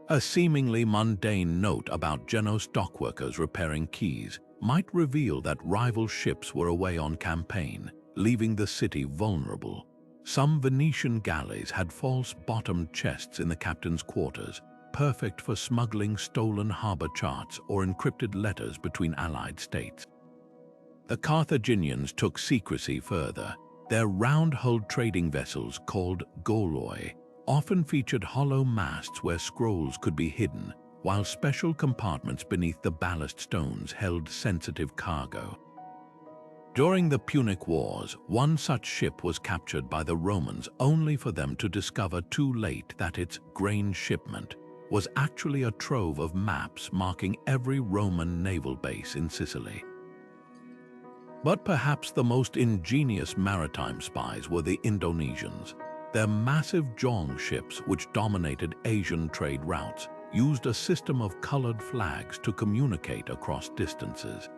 A seemingly mundane note about Genoese dockworkers repairing quays might reveal that rival ships were away on campaign, leaving the city vulnerable. Some Venetian galleys had false-bottomed chests in the captain's quarters, perfect for smuggling stolen harbor charts or encrypted letters between allied states. The Carthaginians took secrecy further. Their round-hulled trading vessels, called goloi, often featured hollow masts where scrolls could be hidden, while special compartments beneath the ballast stones held sensitive cargo. During the Punic Wars, one such ship was captured by the Romans only for them to discover too late that its grain shipment was actually a trove of maps marking every Roman naval base in Sicily. But perhaps the most ingenious maritime spies were the Indonesians. Their massive Zhang ships, which dominated Asian trade routes, used a system of colored flags to communicate across distances.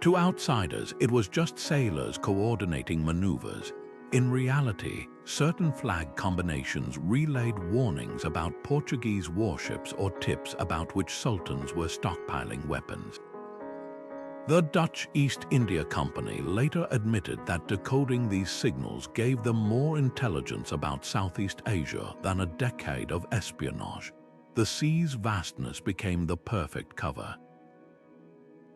To outsiders, it was just sailors coordinating maneuvers. In reality, certain flag combinations relayed warnings about Portuguese warships or tips about which sultans were stockpiling weapons. The Dutch East India Company later admitted that decoding these signals gave them more intelligence about Southeast Asia than a decade of espionage. The sea's vastness became the perfect cover.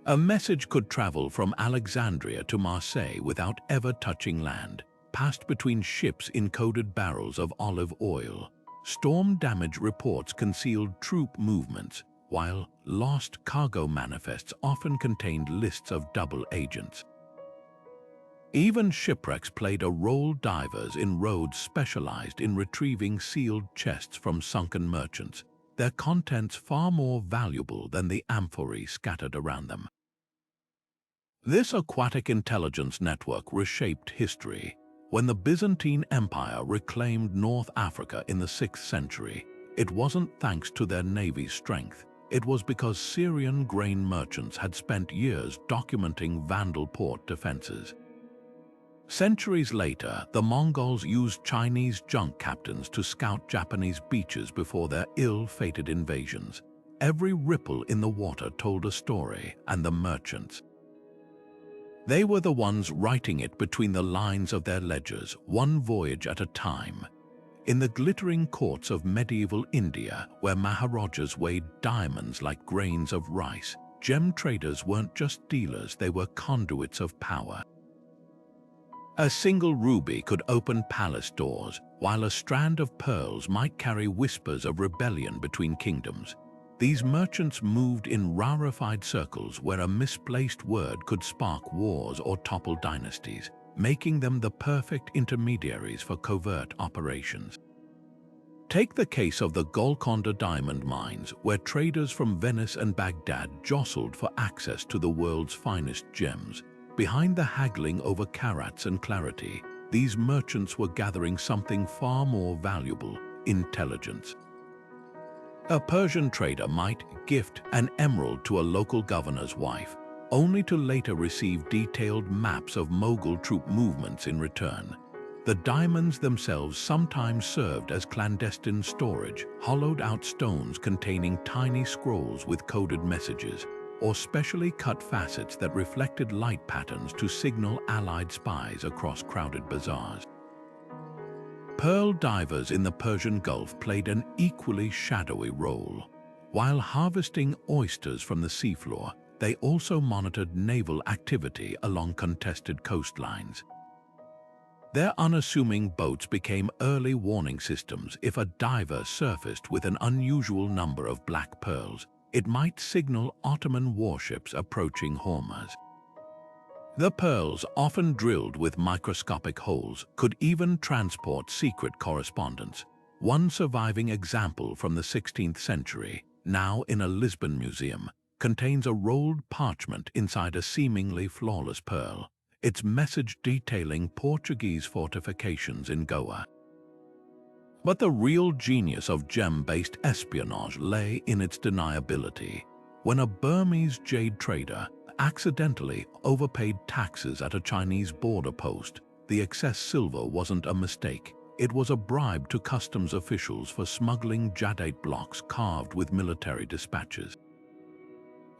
A message could travel from Alexandria to Marseille without ever touching land, passed between ships in coated barrels of olive oil. Storm damage reports concealed troop movements, while lost cargo manifests often contained lists of double agents. Even shipwrecks played a role. Divers in Rhodes specialized in retrieving sealed chests from sunken merchants, their contents far more valuable than the amphorae scattered around them. This aquatic intelligence network reshaped history. When the Byzantine Empire reclaimed North Africa in the 6th century, it wasn't thanks to their navy's strength. It was because Syrian grain merchants had spent years documenting Vandal port defenses. Centuries later, the Mongols used Chinese junk captains to scout Japanese beaches before their ill-fated invasions. Every ripple in the water told a story, and the merchants, they were the ones writing it between the lines of their ledgers, one voyage at a time. In the glittering courts of medieval India, where Maharajas weighed diamonds like grains of rice, gem traders weren't just dealers, they were conduits of power. A single ruby could open palace doors, while a strand of pearls might carry whispers of rebellion between kingdoms. These merchants moved in rarefied circles where a misplaced word could spark wars or topple dynasties, making them the perfect intermediaries for covert operations. Take the case of the Golconda diamond mines, where traders from Venice and Baghdad jostled for access to the world's finest gems. Behind the haggling over carats and clarity, these merchants were gathering something far more valuable: intelligence. A Persian trader might gift an emerald to a local governor's wife, only to later receive detailed maps of Mongol troop movements in return. The diamonds themselves sometimes served as clandestine storage, hollowed-out stones containing tiny scrolls with coded messages, or specially cut facets that reflected light patterns to signal allied spies across crowded bazaars. Pearl divers in the Persian Gulf played an equally shadowy role. While harvesting oysters from the seafloor, they also monitored naval activity along contested coastlines. Their unassuming boats became early warning systems. If a diver surfaced with an unusual number of black pearls, it might signal Ottoman warships approaching Hormuz. The pearls, often drilled with microscopic holes, could even transport secret correspondence. One surviving example from the 16th century, now in a Lisbon museum, contains a rolled parchment inside a seemingly flawless pearl, its message detailing Portuguese fortifications in Goa. But the real genius of gem-based espionage lay in its deniability. When a Burmese jade trader accidentally overpaid taxes at a Chinese border post, the excess silver wasn't a mistake. It was a bribe to customs officials for smuggling jadeite blocks carved with military dispatches.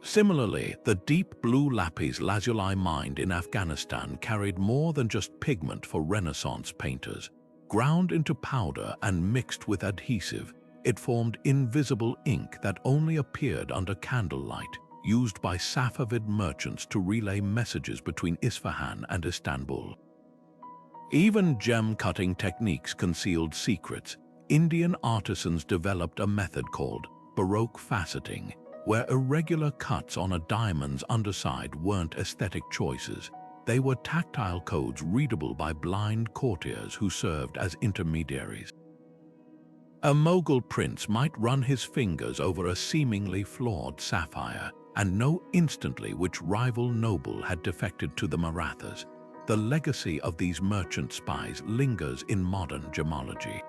Similarly, the deep blue lapis lazuli mined in Afghanistan carried more than just pigment for Renaissance painters. Ground into powder and mixed with adhesive, it formed invisible ink that only appeared under candlelight, used by Safavid merchants to relay messages between Isfahan and Istanbul. Even gem-cutting techniques concealed secrets. Indian artisans developed a method called Baroque faceting, where irregular cuts on a diamond's underside weren't aesthetic choices. They were tactile codes readable by blind courtiers who served as intermediaries. A Mughal prince might run his fingers over a seemingly flawed sapphire and know instantly which rival noble had defected to the Marathas. The legacy of these merchant spies lingers in modern gemology.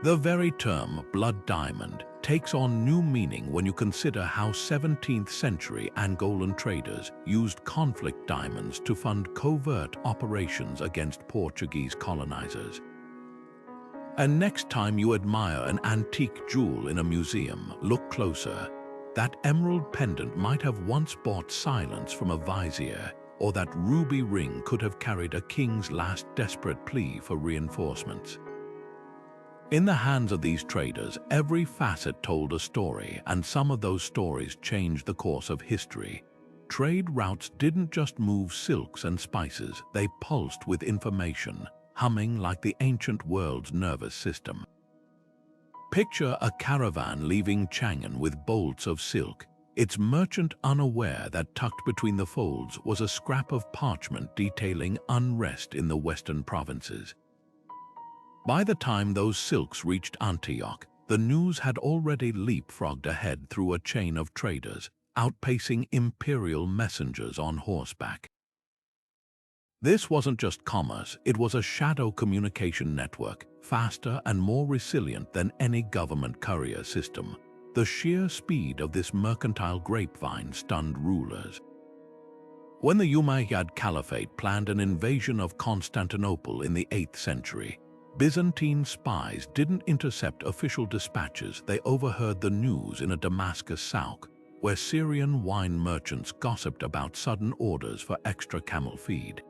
The very term blood diamond takes on new meaning when you consider how 17th century Angolan traders used conflict diamonds to fund covert operations against Portuguese colonizers. And next time you admire an antique jewel in a museum, look closer. That emerald pendant might have once bought silence from a vizier, or that ruby ring could have carried a king's last desperate plea for reinforcements. In the hands of these traders, every facet told a story, and some of those stories changed the course of history. Trade routes didn't just move silks and spices, they pulsed with information, humming like the ancient world's nervous system. Picture a caravan leaving Chang'an with bolts of silk. its merchant unaware that tucked between the folds was a scrap of parchment detailing unrest in the western provinces. By the time those silks reached Antioch, the news had already leapfrogged ahead through a chain of traders, outpacing imperial messengers on horseback. This wasn't just commerce, it was a shadow communication network, faster and more resilient than any government courier system. The sheer speed of this mercantile grapevine stunned rulers. When the Umayyad Caliphate planned an invasion of Constantinople in the 8th century, Byzantine spies didn't intercept official dispatches, they overheard the news in a Damascus souk, where Syrian wine merchants gossiped about sudden orders for extra camel feed.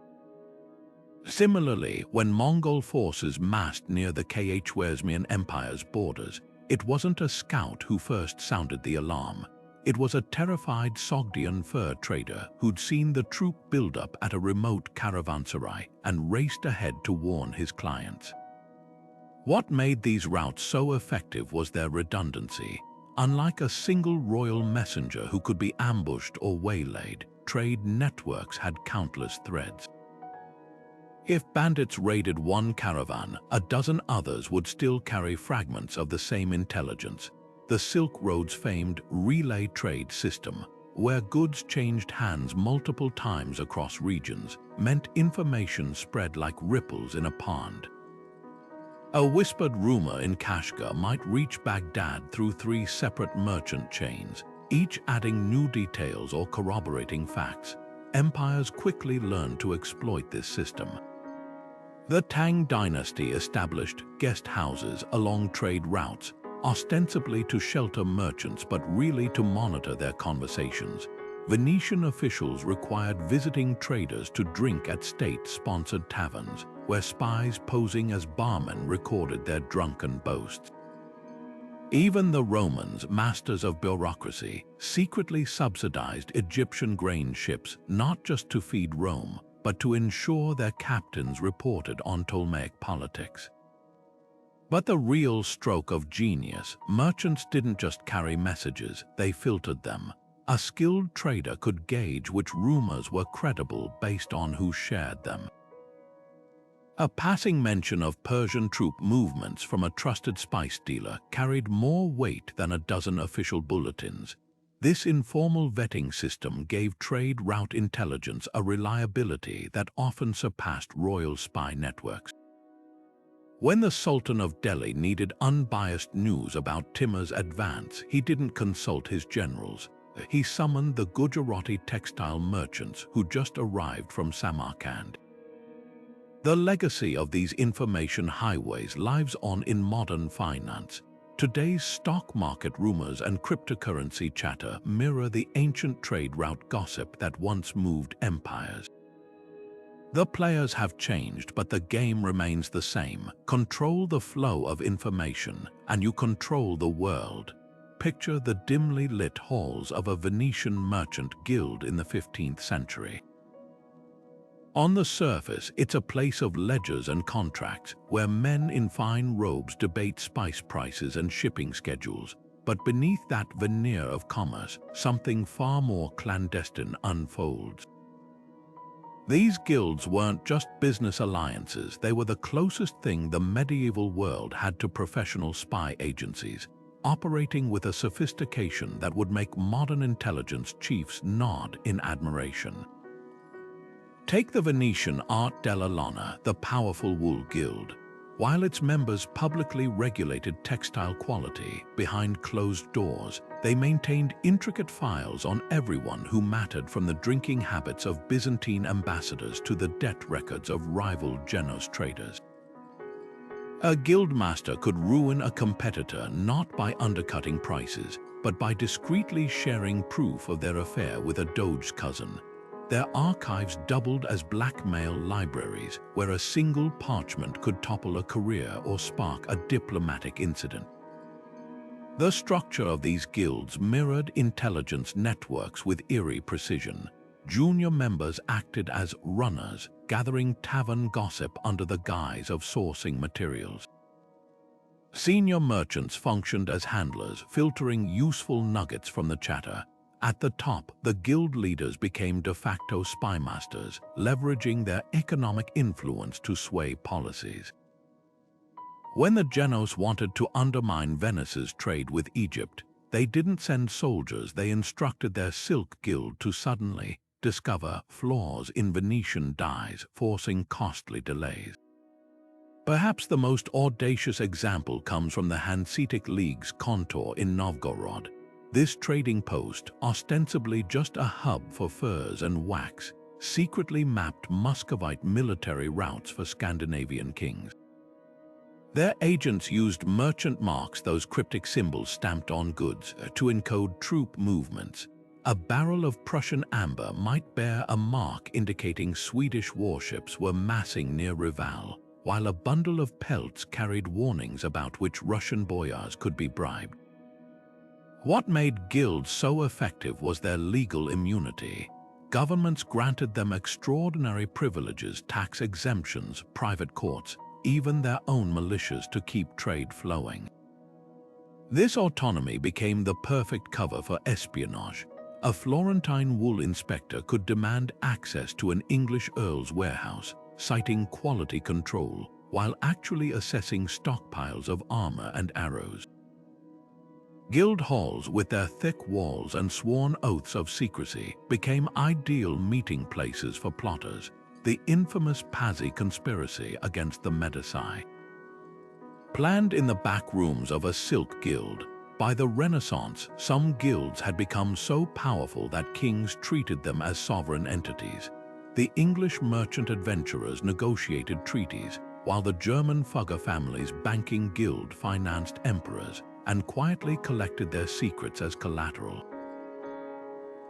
Similarly, when Mongol forces massed near the Khwarezmian Empire's borders, it wasn't a scout who first sounded the alarm. It was a terrified Sogdian fur trader who'd seen the troop buildup at a remote caravanserai and raced ahead to warn his clients. What made these routes so effective was their redundancy. Unlike a single royal messenger who could be ambushed or waylaid, trade networks had countless threads. If bandits raided one caravan, a dozen others would still carry fragments of the same intelligence. The Silk Road's famed relay trade system, where goods changed hands multiple times across regions, meant information spread like ripples in a pond. A whispered rumor in Kashgar might reach Baghdad through 3 separate merchant chains, each adding new details or corroborating facts. Empires quickly learned to exploit this system. The Tang dynasty established guest houses along trade routes, ostensibly to shelter merchants but really to monitor their conversations. Venetian officials required visiting traders to drink at state-sponsored taverns, where spies posing as barmen recorded their drunken boasts. Even the Romans, masters of bureaucracy, secretly subsidized Egyptian grain ships not just to feed Rome, but to ensure their captains reported on Ptolemaic politics. But the real stroke of genius, merchants didn't just carry messages, they filtered them. A skilled trader could gauge which rumors were credible based on who shared them. A passing mention of Persian troop movements from a trusted spice dealer carried more weight than a dozen official bulletins. This informal vetting system gave trade route intelligence a reliability that often surpassed royal spy networks. When the Sultan of Delhi needed unbiased news about Timur's advance, he didn't consult his generals. He summoned the Gujarati textile merchants who just arrived from Samarkand. The legacy of these information highways lives on in modern finance. Today's stock market rumors and cryptocurrency chatter mirror the ancient trade route gossip that once moved empires. The players have changed, but the game remains the same. Control the flow of information, and you control the world. Picture the dimly lit halls of a Venetian merchant guild in the 15th century. On the surface, it's a place of ledgers and contracts, where men in fine robes debate spice prices and shipping schedules. But beneath that veneer of commerce, something far more clandestine unfolds. These guilds weren't just business alliances, they were the closest thing the medieval world had to professional spy agencies, operating with a sophistication that would make modern intelligence chiefs nod in admiration. Take the Venetian Art della Lana, the powerful wool guild. While its members publicly regulated textile quality behind closed doors, they maintained intricate files on everyone who mattered, from the drinking habits of Byzantine ambassadors to the debt records of rival Genoese traders. A guildmaster could ruin a competitor not by undercutting prices, but by discreetly sharing proof of their affair with a doge's cousin. Their archives doubled as blackmail libraries, where a single parchment could topple a career or spark a diplomatic incident. The structure of these guilds mirrored intelligence networks with eerie precision. Junior members acted as runners, gathering tavern gossip under the guise of sourcing materials. Senior merchants functioned as handlers, filtering useful nuggets from the chatter. At the top, the guild leaders became de facto spy masters, leveraging their economic influence to sway policies. When the Genos wanted to undermine Venice's trade with Egypt, they didn't send soldiers, they instructed their silk guild to suddenly discover flaws in Venetian dyes, forcing costly delays. Perhaps the most audacious example comes from the Hanseatic League's contour in Novgorod. This trading post, ostensibly just a hub for furs and wax, secretly mapped Muscovite military routes for Scandinavian kings. Their agents used merchant marks, those cryptic symbols stamped on goods, to encode troop movements. A barrel of Prussian amber might bear a mark indicating Swedish warships were massing near Reval, while a bundle of pelts carried warnings about which Russian boyars could be bribed. What made guilds so effective was their legal immunity. Governments granted them extraordinary privileges, tax exemptions, private courts, even their own militias to keep trade flowing. This autonomy became the perfect cover for espionage. A Florentine wool inspector could demand access to an English earl's warehouse, citing quality control, while actually assessing stockpiles of armor and arrows. Guild halls, with their thick walls and sworn oaths of secrecy, became ideal meeting places for plotters, the infamous Pazzi conspiracy against the Medici. Planned in the back rooms of a silk guild, by the Renaissance, some guilds had become so powerful that kings treated them as sovereign entities. The English merchant adventurers negotiated treaties, while the German Fugger family's banking guild financed emperors and quietly collected their secrets as collateral.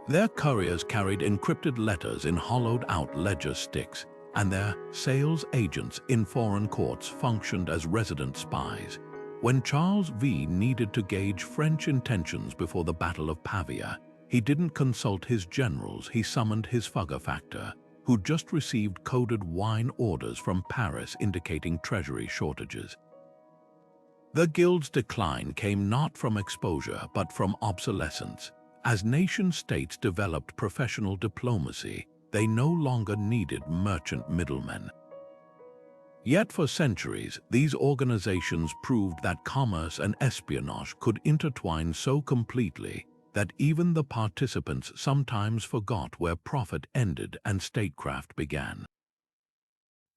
Their couriers carried encrypted letters in hollowed-out ledger sticks, and their sales agents in foreign courts functioned as resident spies. When Charles V needed to gauge French intentions before the Battle of Pavia, he didn't consult his generals, he summoned his Fugger factor, who just received coded wine orders from Paris indicating treasury shortages. The guild's decline came not from exposure but from obsolescence. As nation-states developed professional diplomacy, they no longer needed merchant middlemen. Yet for centuries, these organizations proved that commerce and espionage could intertwine so completely that even the participants sometimes forgot where profit ended and statecraft began.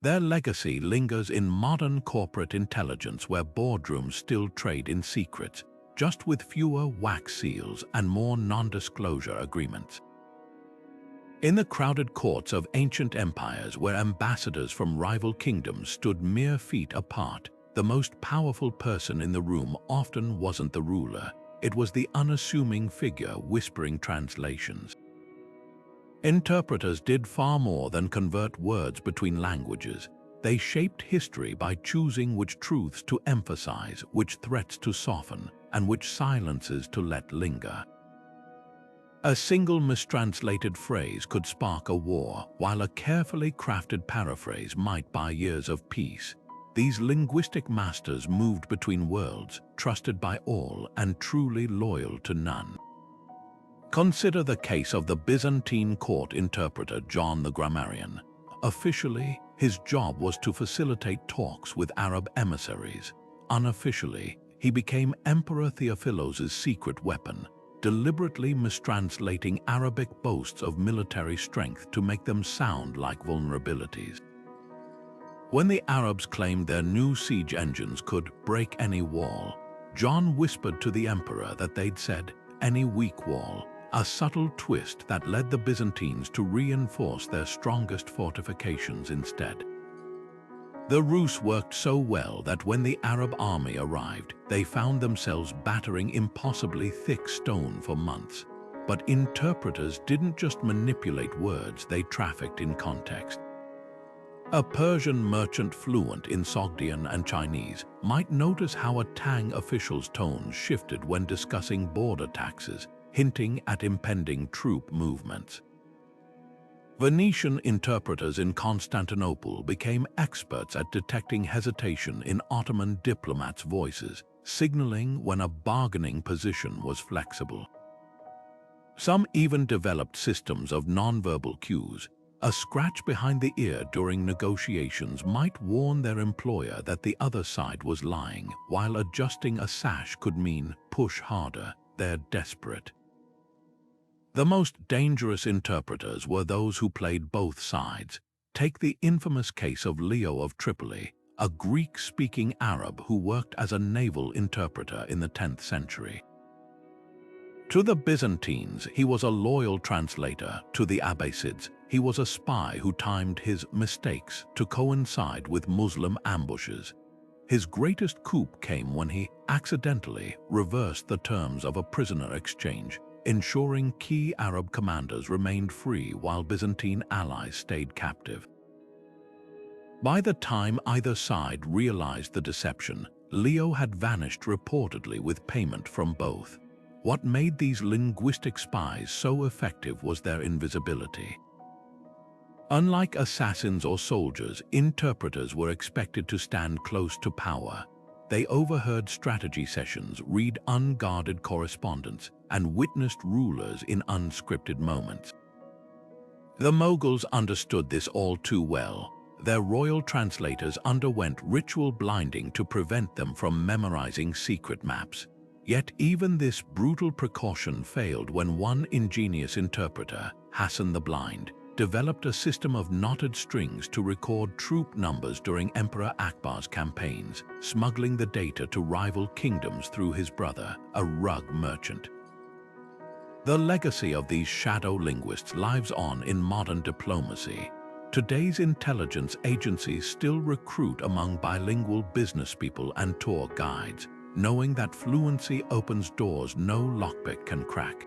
Their legacy lingers in modern corporate intelligence, where boardrooms still trade in secrets, just with fewer wax seals and more non-disclosure agreements. In the crowded courts of ancient empires, where ambassadors from rival kingdoms stood mere feet apart, the most powerful person in the room often wasn't the ruler. It was the unassuming figure whispering translations. Interpreters did far more than convert words between languages. They shaped history by choosing which truths to emphasize, which threats to soften, and which silences to let linger. A single mistranslated phrase could spark a war, while a carefully crafted paraphrase might buy years of peace. These linguistic masters moved between worlds, trusted by all and truly loyal to none. Consider the case of the Byzantine court interpreter John the Grammarian. Officially, his job was to facilitate talks with Arab emissaries. Unofficially, he became Emperor Theophilos's secret weapon, deliberately mistranslating Arabic boasts of military strength to make them sound like vulnerabilities. When the Arabs claimed their new siege engines could break any wall, John whispered to the emperor that they'd said, "any weak wall," a subtle twist that led the Byzantines to reinforce their strongest fortifications instead. The ruse worked so well that when the Arab army arrived, they found themselves battering impossibly thick stone for months. But interpreters didn't just manipulate words, they trafficked in context. A Persian merchant fluent in Sogdian and Chinese might notice how a Tang official's tone shifted when discussing border taxes, hinting at impending troop movements. Venetian interpreters in Constantinople became experts at detecting hesitation in Ottoman diplomats' voices, signaling when a bargaining position was flexible. Some even developed systems of nonverbal cues. A scratch behind the ear during negotiations might warn their employer that the other side was lying, while adjusting a sash could mean push harder, they're desperate. The most dangerous interpreters were those who played both sides. Take the infamous case of Leo of Tripoli, a Greek-speaking Arab who worked as a naval interpreter in the 10th century. To the Byzantines, he was a loyal translator. To the Abbasids, he was a spy who timed his mistakes to coincide with Muslim ambushes. His greatest coup came when he accidentally reversed the terms of a prisoner exchange, ensuring key Arab commanders remained free while Byzantine allies stayed captive. By the time either side realized the deception, Leo had vanished reportedly with payment from both. What made these linguistic spies so effective was their invisibility. Unlike assassins or soldiers, interpreters were expected to stand close to power. They overheard strategy sessions, read unguarded correspondence, and witnessed rulers in unscripted moments. The Mongols understood this all too well. Their royal translators underwent ritual blinding to prevent them from memorizing secret maps. Yet even this brutal precaution failed when one ingenious interpreter, Hassan the Blind, developed a system of knotted strings to record troop numbers during Emperor Akbar's campaigns, smuggling the data to rival kingdoms through his brother, a rug merchant. The legacy of these shadow linguists lives on in modern diplomacy. Today's intelligence agencies still recruit among bilingual businesspeople and tour guides, knowing that fluency opens doors no lockpick can crack.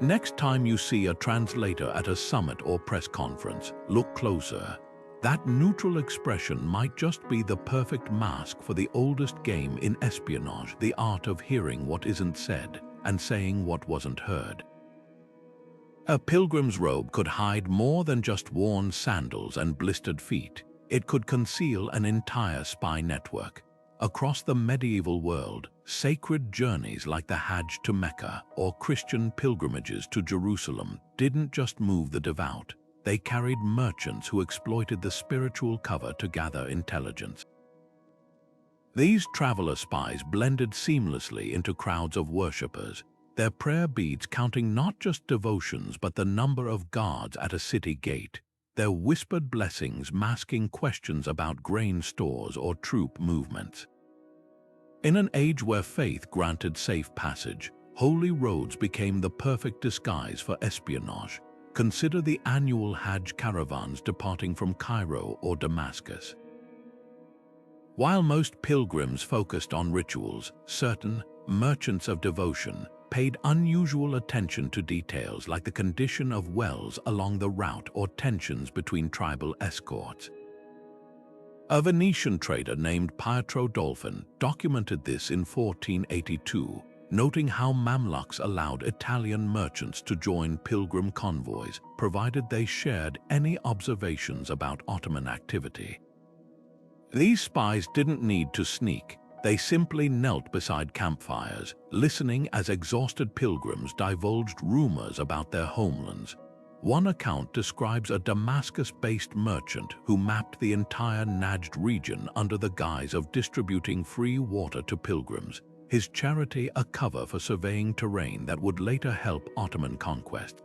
Next time you see a translator at a summit or press conference, look closer. That neutral expression might just be the perfect mask for the oldest game in espionage, the art of hearing what isn't said and saying what wasn't heard. A pilgrim's robe could hide more than just worn sandals and blistered feet. It could conceal an entire spy network. Across the medieval world, sacred journeys like the Hajj to Mecca or Christian pilgrimages to Jerusalem didn't just move the devout. They carried merchants who exploited the spiritual cover to gather intelligence. These traveler spies blended seamlessly into crowds of worshippers, their prayer beads counting not just devotions but the number of guards at a city gate, their whispered blessings masking questions about grain stores or troop movements. In an age where faith granted safe passage, holy roads became the perfect disguise for espionage. Consider the annual Hajj caravans departing from Cairo or Damascus. While most pilgrims focused on rituals, certain merchants of devotion paid unusual attention to details like the condition of wells along the route or tensions between tribal escorts. A Venetian trader named Pietro Dolfin documented this in 1482, noting how Mamluks allowed Italian merchants to join pilgrim convoys, provided they shared any observations about Ottoman activity. These spies didn't need to sneak. They simply knelt beside campfires, listening as exhausted pilgrims divulged rumors about their homelands. One account describes a Damascus-based merchant who mapped the entire Najd region under the guise of distributing free water to pilgrims, his charity a cover for surveying terrain that would later help Ottoman conquest.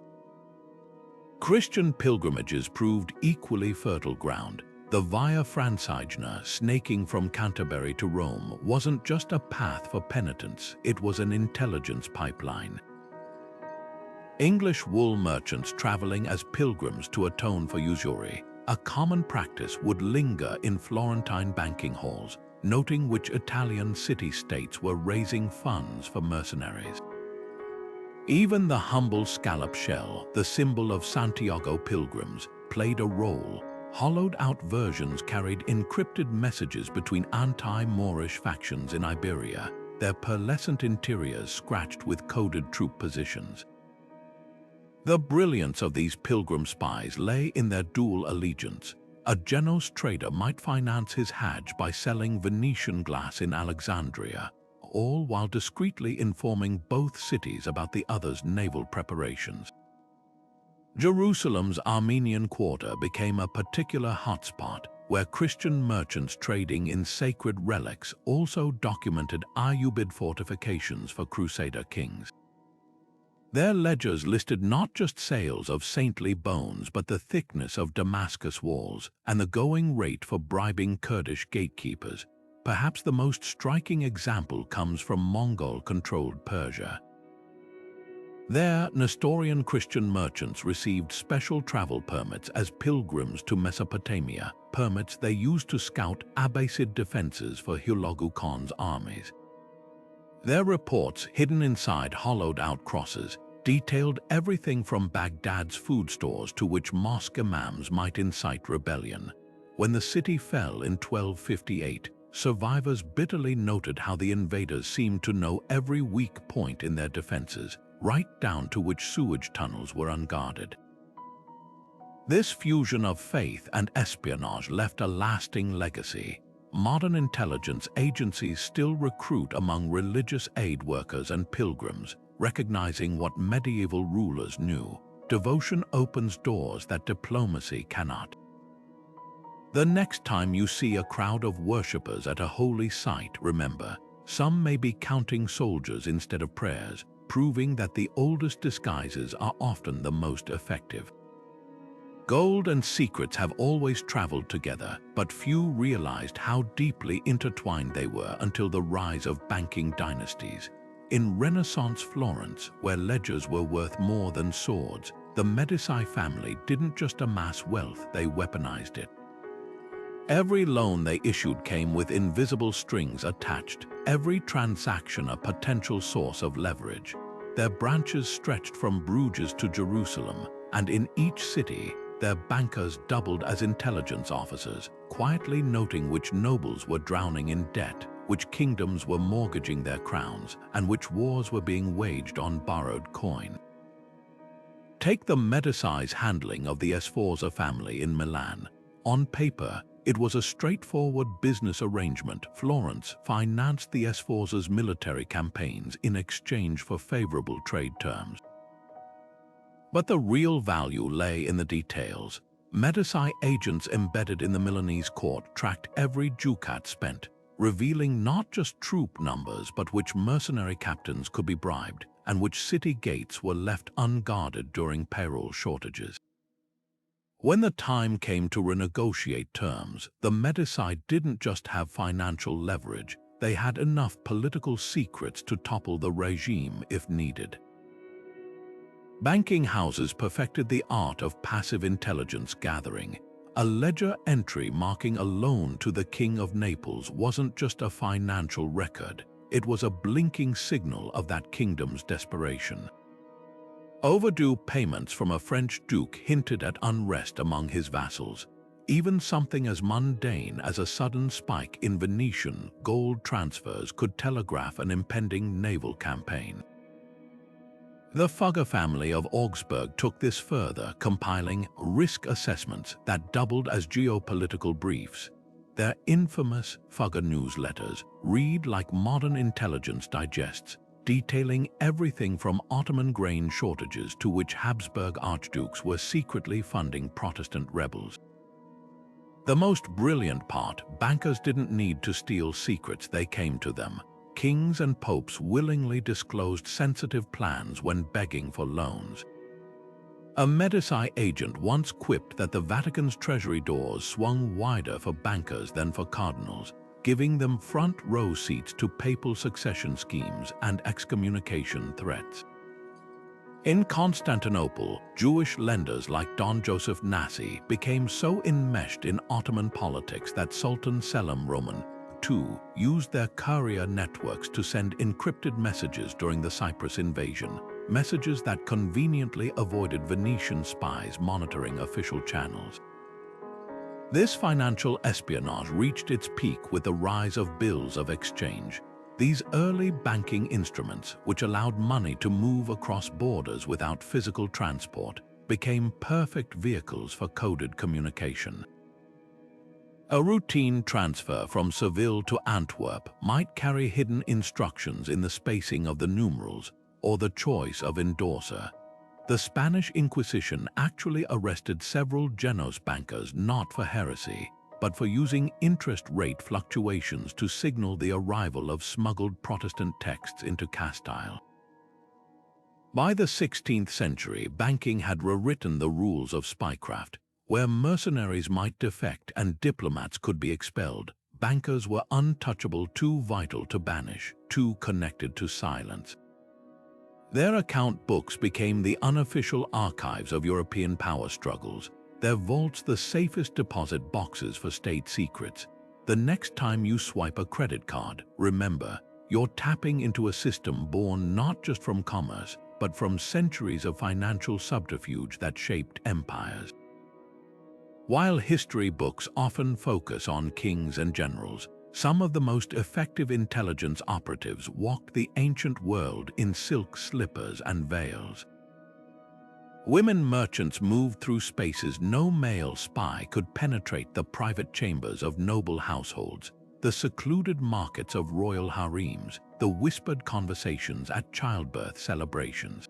Christian pilgrimages proved equally fertile ground. The Via Francigena, snaking from Canterbury to Rome, wasn't just a path for penitence, it was an intelligence pipeline. English wool merchants traveling as pilgrims to atone for usury, a common practice, would linger in Florentine banking halls, noting which Italian city-states were raising funds for mercenaries. Even the humble scallop shell, the symbol of Santiago pilgrims, played a role. Hollowed-out versions carried encrypted messages between anti-Moorish factions in Iberia, their pearlescent interiors scratched with coded troop positions. The brilliance of these pilgrim spies lay in their dual allegiance. A Genoese trader might finance his Hajj by selling Venetian glass in Alexandria, all while discreetly informing both cities about the other's naval preparations. Jerusalem's Armenian quarter became a particular hotspot, where Christian merchants trading in sacred relics also documented Ayyubid fortifications for Crusader kings. Their ledgers listed not just sales of saintly bones but the thickness of Damascus walls and the going rate for bribing Kurdish gatekeepers. Perhaps the most striking example comes from Mongol-controlled Persia. There, Nestorian Christian merchants received special travel permits as pilgrims to Mesopotamia, permits they used to scout Abbasid defenses for Hulagu Khan's armies. Their reports, hidden inside hollowed-out crosses, detailed everything from Baghdad's food stores to which mosque imams might incite rebellion. When the city fell in 1258, survivors bitterly noted how the invaders seemed to know every weak point in their defenses, right down to which sewage tunnels were unguarded. This fusion of faith and espionage left a lasting legacy. Modern intelligence agencies still recruit among religious aid workers and pilgrims, recognizing what medieval rulers knew: devotion opens doors that diplomacy cannot. The next time you see a crowd of worshippers at a holy site, remember, some may be counting soldiers instead of prayers, proving that the oldest disguises are often the most effective. Gold and secrets have always traveled together, but few realized how deeply intertwined they were until the rise of banking dynasties. In Renaissance Florence, where ledgers were worth more than swords, the Medici family didn't just amass wealth, they weaponized it. Every loan they issued came with invisible strings attached, every transaction a potential source of leverage. Their branches stretched from Bruges to Jerusalem, and in each city, their bankers doubled as intelligence officers, quietly noting which nobles were drowning in debt, which kingdoms were mortgaging their crowns, and which wars were being waged on borrowed coin. Take the Medici's handling of the Sforza family in Milan. On paper, it was a straightforward business arrangement. Florence financed the Sforza's military campaigns in exchange for favorable trade terms. But the real value lay in the details. Medici agents embedded in the Milanese court tracked every ducat spent, revealing not just troop numbers but which mercenary captains could be bribed and which city gates were left unguarded during payroll shortages. When the time came to renegotiate terms, the Medici didn't just have financial leverage, they had enough political secrets to topple the regime if needed. Banking houses perfected the art of passive intelligence gathering. A ledger entry marking a loan to the King of Naples wasn't just a financial record, it was a blinking signal of that kingdom's desperation. Overdue payments from a French duke hinted at unrest among his vassals. Even something as mundane as a sudden spike in Venetian gold transfers could telegraph an impending naval campaign. The Fugger family of Augsburg took this further, compiling risk assessments that doubled as geopolitical briefs. Their infamous Fugger newsletters read like modern intelligence digests, detailing everything from Ottoman grain shortages to which Habsburg archdukes were secretly funding Protestant rebels. The most brilliant part, bankers didn't need to steal secrets, they came to them. Kings and popes willingly disclosed sensitive plans when begging for loans. A Medici agent once quipped that the Vatican's treasury doors swung wider for bankers than for cardinals, giving them front-row seats to papal succession schemes and excommunication threats. In Constantinople, Jewish lenders like Don Joseph Nassi became so enmeshed in Ottoman politics that Sultan Selim Roman II used their courier networks to send encrypted messages during the Cyprus invasion, messages that conveniently avoided Venetian spies monitoring official channels. This financial espionage reached its peak with the rise of bills of exchange. These early banking instruments, which allowed money to move across borders without physical transport, became perfect vehicles for coded communication. A routine transfer from Seville to Antwerp might carry hidden instructions in the spacing of the numerals or the choice of endorser. The Spanish Inquisition actually arrested several Genoese bankers not for heresy, but for using interest rate fluctuations to signal the arrival of smuggled Protestant texts into Castile. By the 16th century, banking had rewritten the rules of spycraft. Where mercenaries might defect and diplomats could be expelled, bankers were untouchable, too vital to banish, too connected to silence. Their account books became the unofficial archives of European power struggles, their vaults the safest deposit boxes for state secrets. The next time you swipe a credit card, remember, you're tapping into a system born not just from commerce, but from centuries of financial subterfuge that shaped empires. While history books often focus on kings and generals, some of the most effective intelligence operatives walked the ancient world in silk slippers and veils. Women merchants moved through spaces no male spy could penetrate: the private chambers of noble households, the secluded markets of royal harems, the whispered conversations at childbirth celebrations.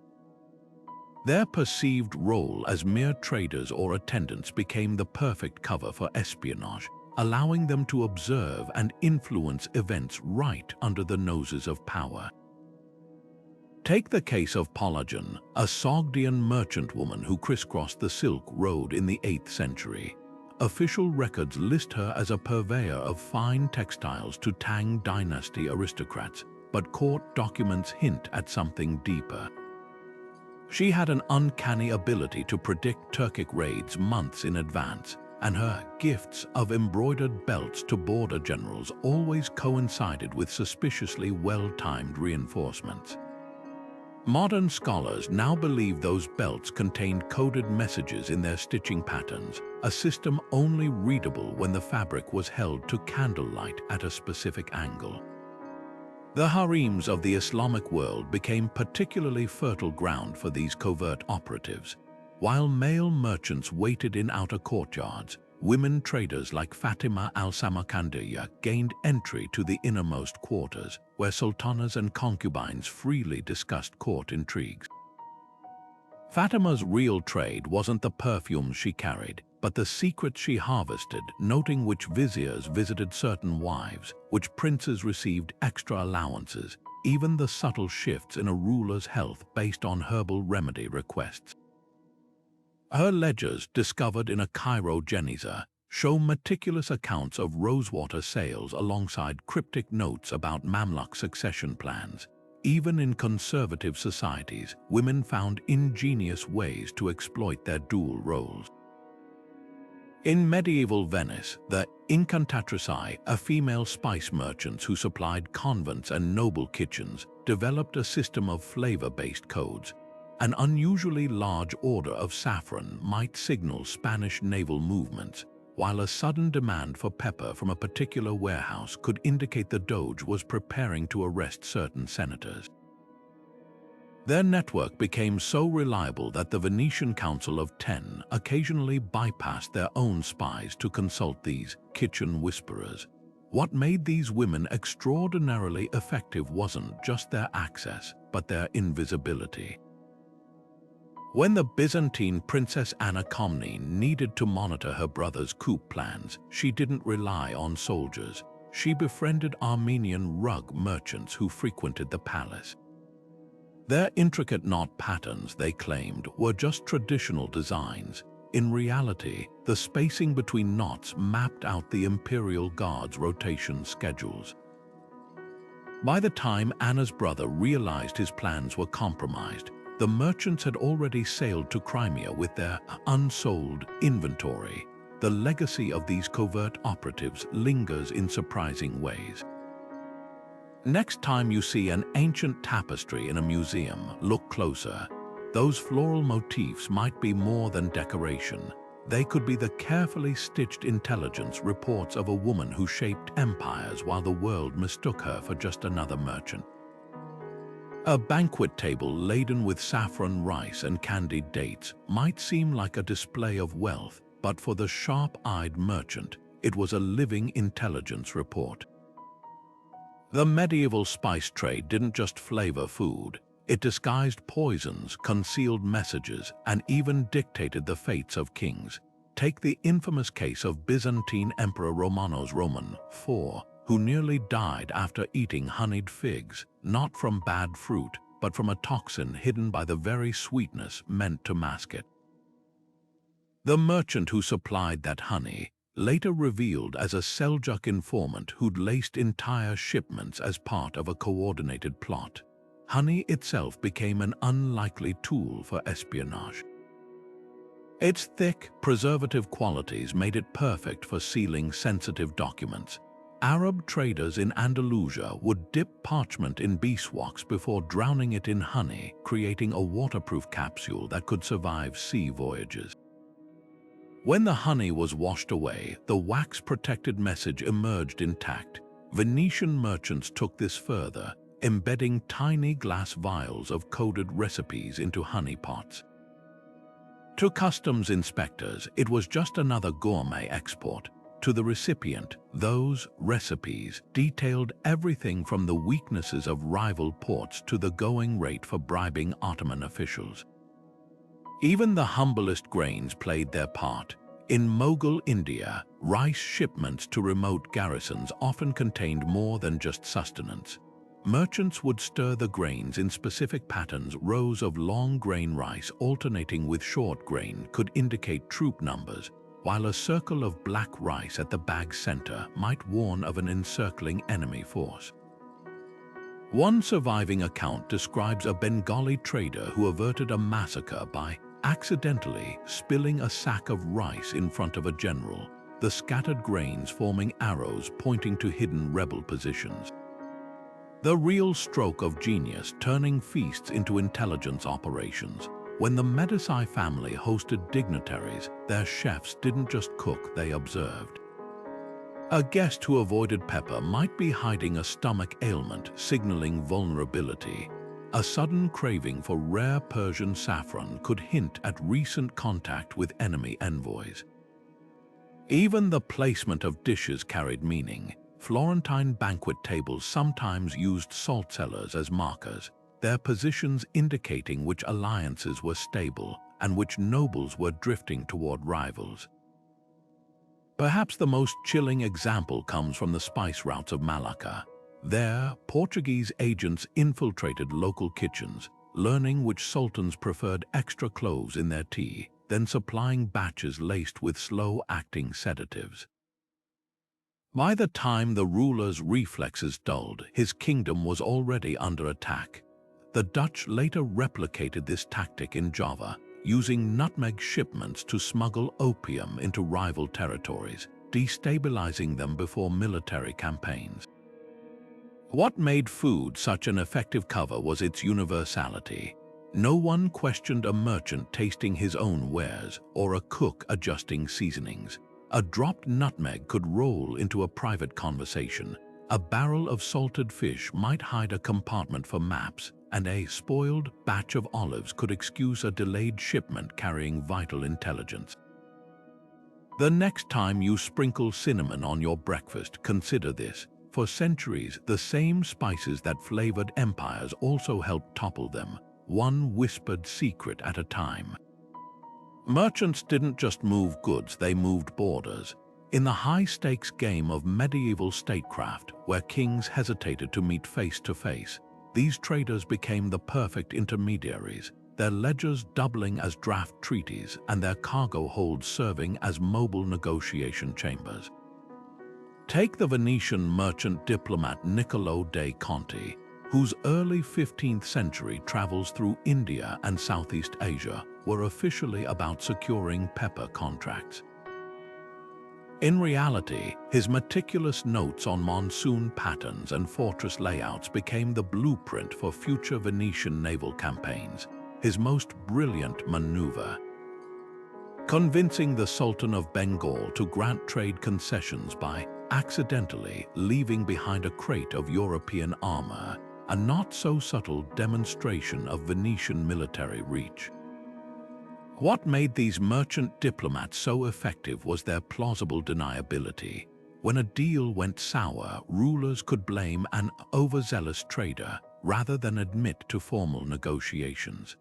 Their perceived role as mere traders or attendants became the perfect cover for espionage, allowing them to observe and influence events right under the noses of power. Take the case of Polagen, a Sogdian merchant woman who crisscrossed the Silk Road in the 8th century. Official records list her as a purveyor of fine textiles to Tang dynasty aristocrats, but court documents hint at something deeper. She had an uncanny ability to predict Turkic raids months in advance, and her gifts of embroidered belts to border generals always coincided with suspiciously well-timed reinforcements. Modern scholars now believe those belts contained coded messages in their stitching patterns, a system only readable when the fabric was held to candlelight at a specific angle. The harems of the Islamic world became particularly fertile ground for these covert operatives. While male merchants waited in outer courtyards, women traders like Fatima al-Samarkandiyya gained entry to the innermost quarters, where sultanas and concubines freely discussed court intrigues. Fatima's real trade wasn't the perfumes she carried, but the secrets she harvested, noting which viziers visited certain wives, which princes received extra allowances, even the subtle shifts in a ruler's health based on herbal remedy requests. Her ledgers, discovered in a Cairo geniza, show meticulous accounts of rosewater sales alongside cryptic notes about Mamluk succession plans. Even in conservative societies, women found ingenious ways to exploit their dual roles. In medieval Venice, the incantatrici, a female spice merchants who supplied convents and noble kitchens, developed a system of flavor-based codes. An unusually large order of saffron might signal Spanish naval movements, while a sudden demand for pepper from a particular warehouse could indicate the Doge was preparing to arrest certain senators. Their network became so reliable that the Venetian Council of Ten occasionally bypassed their own spies to consult these kitchen whisperers. What made these women extraordinarily effective wasn't just their access, but their invisibility. When the Byzantine Princess Anna Komnene needed to monitor her brother's coup plans, she didn't rely on soldiers. She befriended Armenian rug merchants who frequented the palace. Their intricate knot patterns, they claimed, were just traditional designs. In reality, the spacing between knots mapped out the Imperial Guard's rotation schedules. By the time Anna's brother realized his plans were compromised, the merchants had already sailed to Crimea with their unsold inventory. The legacy of these covert operatives lingers in surprising ways. Next time you see an ancient tapestry in a museum, look closer. Those floral motifs might be more than decoration. They could be the carefully stitched intelligence reports of a woman who shaped empires while the world mistook her for just another merchant. A banquet table laden with saffron rice and candied dates might seem like a display of wealth, but for the sharp-eyed merchant, it was a living intelligence report. The medieval spice trade didn't just flavor food, it disguised poisons, concealed messages, and even dictated the fates of kings. Take the infamous case of Byzantine Emperor Romanos Roman IV, who nearly died after eating honeyed figs, not from bad fruit, but from a toxin hidden by the very sweetness meant to mask it. The merchant who supplied that honey, later revealed as a Seljuk informant who'd laced entire shipments as part of a coordinated plot. Honey itself became an unlikely tool for espionage. Its thick, preservative qualities made it perfect for sealing sensitive documents. Arab traders in Andalusia would dip parchment in beeswax before drowning it in honey, creating a waterproof capsule that could survive sea voyages. When the honey was washed away, the wax-protected message emerged intact. Venetian merchants took this further, embedding tiny glass vials of coded recipes into honey pots. To customs inspectors, it was just another gourmet export. To the recipient, those recipes detailed everything from the weaknesses of rival ports to the going rate for bribing Ottoman officials. Even the humblest grains played their part. In Mughal India, rice shipments to remote garrisons often contained more than just sustenance. Merchants would stir the grains in specific patterns. Rows of long grain rice alternating with short grain could indicate troop numbers, while a circle of black rice at the bag's center might warn of an encircling enemy force. One surviving account describes a Bengali trader who averted a massacre by accidentally spilling a sack of rice in front of a general, the scattered grains forming arrows pointing to hidden rebel positions. The real stroke of genius, turning feasts into intelligence operations. When the Medici family hosted dignitaries, their chefs didn't just cook, they observed. A guest who avoided pepper might be hiding a stomach ailment, signaling vulnerability. A sudden craving for rare Persian saffron could hint at recent contact with enemy envoys. Even the placement of dishes carried meaning. Florentine banquet tables sometimes used salt cellars as markers, their positions indicating which alliances were stable and which nobles were drifting toward rivals. Perhaps the most chilling example comes from the spice routes of Malacca. There, Portuguese agents infiltrated local kitchens, learning which sultans preferred extra cloves in their tea, then supplying batches laced with slow-acting sedatives. By the time the ruler's reflexes dulled, his kingdom was already under attack. The Dutch later replicated this tactic in Java, using nutmeg shipments to smuggle opium into rival territories, destabilizing them before military campaigns. What made food such an effective cover was its universality. No one questioned a merchant tasting his own wares or a cook adjusting seasonings. A dropped nutmeg could roll into a private conversation. A barrel of salted fish might hide a compartment for maps, and a spoiled batch of olives could excuse a delayed shipment carrying vital intelligence. The next time you sprinkle cinnamon on your breakfast, consider this. For centuries, the same spices that flavored empires also helped topple them, one whispered secret at a time. Merchants didn't just move goods, they moved borders. In the high-stakes game of medieval statecraft, where kings hesitated to meet face-to-face, these traders became the perfect intermediaries, their ledgers doubling as draft treaties and their cargo holds serving as mobile negotiation chambers. Take the Venetian merchant diplomat Niccolò dei Conti, whose early 15th century travels through India and Southeast Asia were officially about securing pepper contracts. In reality, his meticulous notes on monsoon patterns and fortress layouts became the blueprint for future Venetian naval campaigns, his most brilliant maneuver. Convincing the Sultan of Bengal to grant trade concessions by accidentally leaving behind a crate of European armor, a not-so-subtle demonstration of Venetian military reach. What made these merchant diplomats so effective was their plausible deniability. When a deal went sour, rulers could blame an overzealous trader rather than admit to formal negotiations.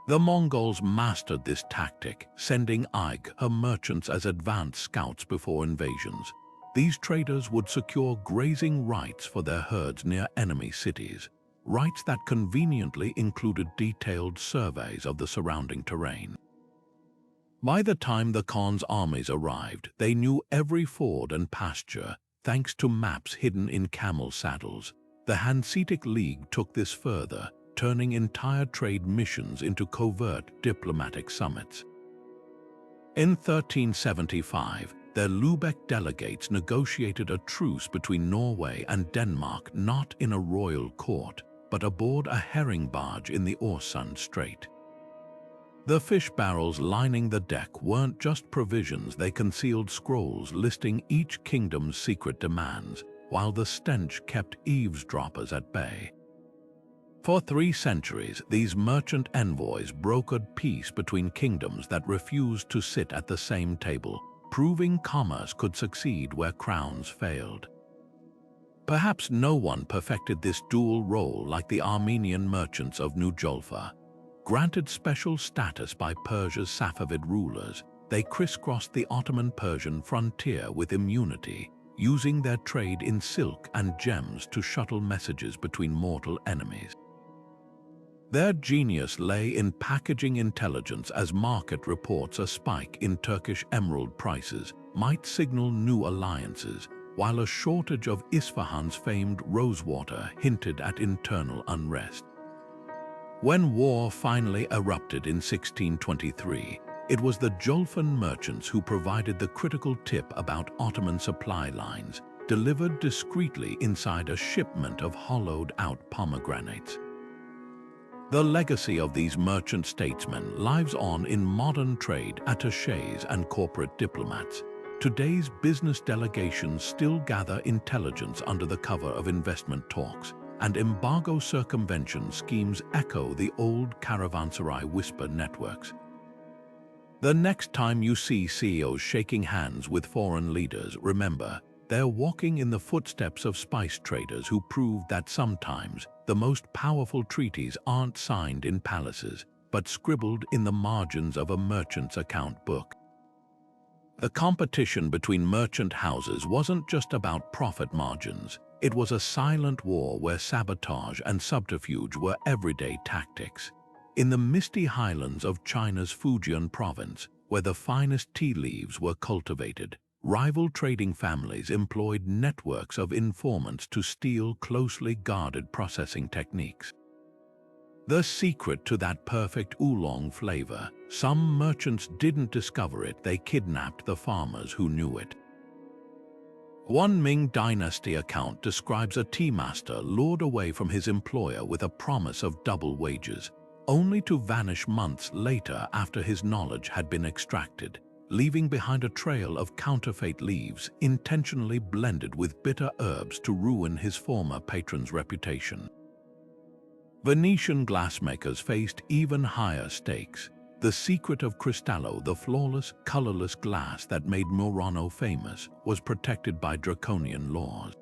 The Mongols mastered this tactic, sending her merchants as advance scouts before invasions. These traders would secure grazing rights for their herds near enemy cities, rights that conveniently included detailed surveys of the surrounding terrain. By the time the Khan's armies arrived, they knew every ford and pasture, thanks to maps hidden in camel saddles. The Hanseatic League took this further, turning entire trade missions into covert diplomatic summits. In 1375, their Lübeck delegates negotiated a truce between Norway and Denmark, not in a royal court, but aboard a herring barge in the Øresund Strait. The fish barrels lining the deck weren't just provisions, they concealed scrolls listing each kingdom's secret demands, while the stench kept eavesdroppers at bay. For 3 centuries, these merchant envoys brokered peace between kingdoms that refused to sit at the same table, proving commerce could succeed where crowns failed. Perhaps no one perfected this dual role like the Armenian merchants of New Julfa. Granted special status by Persia's Safavid rulers, they crisscrossed the Ottoman-Persian frontier with immunity, using their trade in silk and gems to shuttle messages between mortal enemies. Their genius lay in packaging intelligence, as market reports a spike in Turkish emerald prices might signal new alliances, while a shortage of Isfahan's famed rosewater hinted at internal unrest. When war finally erupted in 1623, it was the Julfan merchants who provided the critical tip about Ottoman supply lines, delivered discreetly inside a shipment of hollowed-out pomegranates. The legacy of these merchant statesmen lives on in modern trade attachés and corporate diplomats. Today's business delegations still gather intelligence under the cover of investment talks, and embargo circumvention schemes echo the old caravanserai whisper networks. The next time you see CEOs shaking hands with foreign leaders, remember, they're walking in the footsteps of spice traders who proved that sometimes the most powerful treaties aren't signed in palaces, but scribbled in the margins of a merchant's account book. The competition between merchant houses wasn't just about profit margins. It was a silent war where sabotage and subterfuge were everyday tactics. In the misty highlands of China's Fujian province, where the finest tea leaves were cultivated, rival trading families employed networks of informants to steal closely guarded processing techniques. The secret to that perfect oolong flavor: some merchants didn't discover it, they kidnapped the farmers who knew it. One Ming Dynasty account describes a tea master lured away from his employer with a promise of double wages, only to vanish months later after his knowledge had been extracted, leaving behind a trail of counterfeit leaves intentionally blended with bitter herbs to ruin his former patron's reputation. Venetian glassmakers faced even higher stakes. The secret of Cristallo, the flawless, colorless glass that made Murano famous, was protected by draconian laws.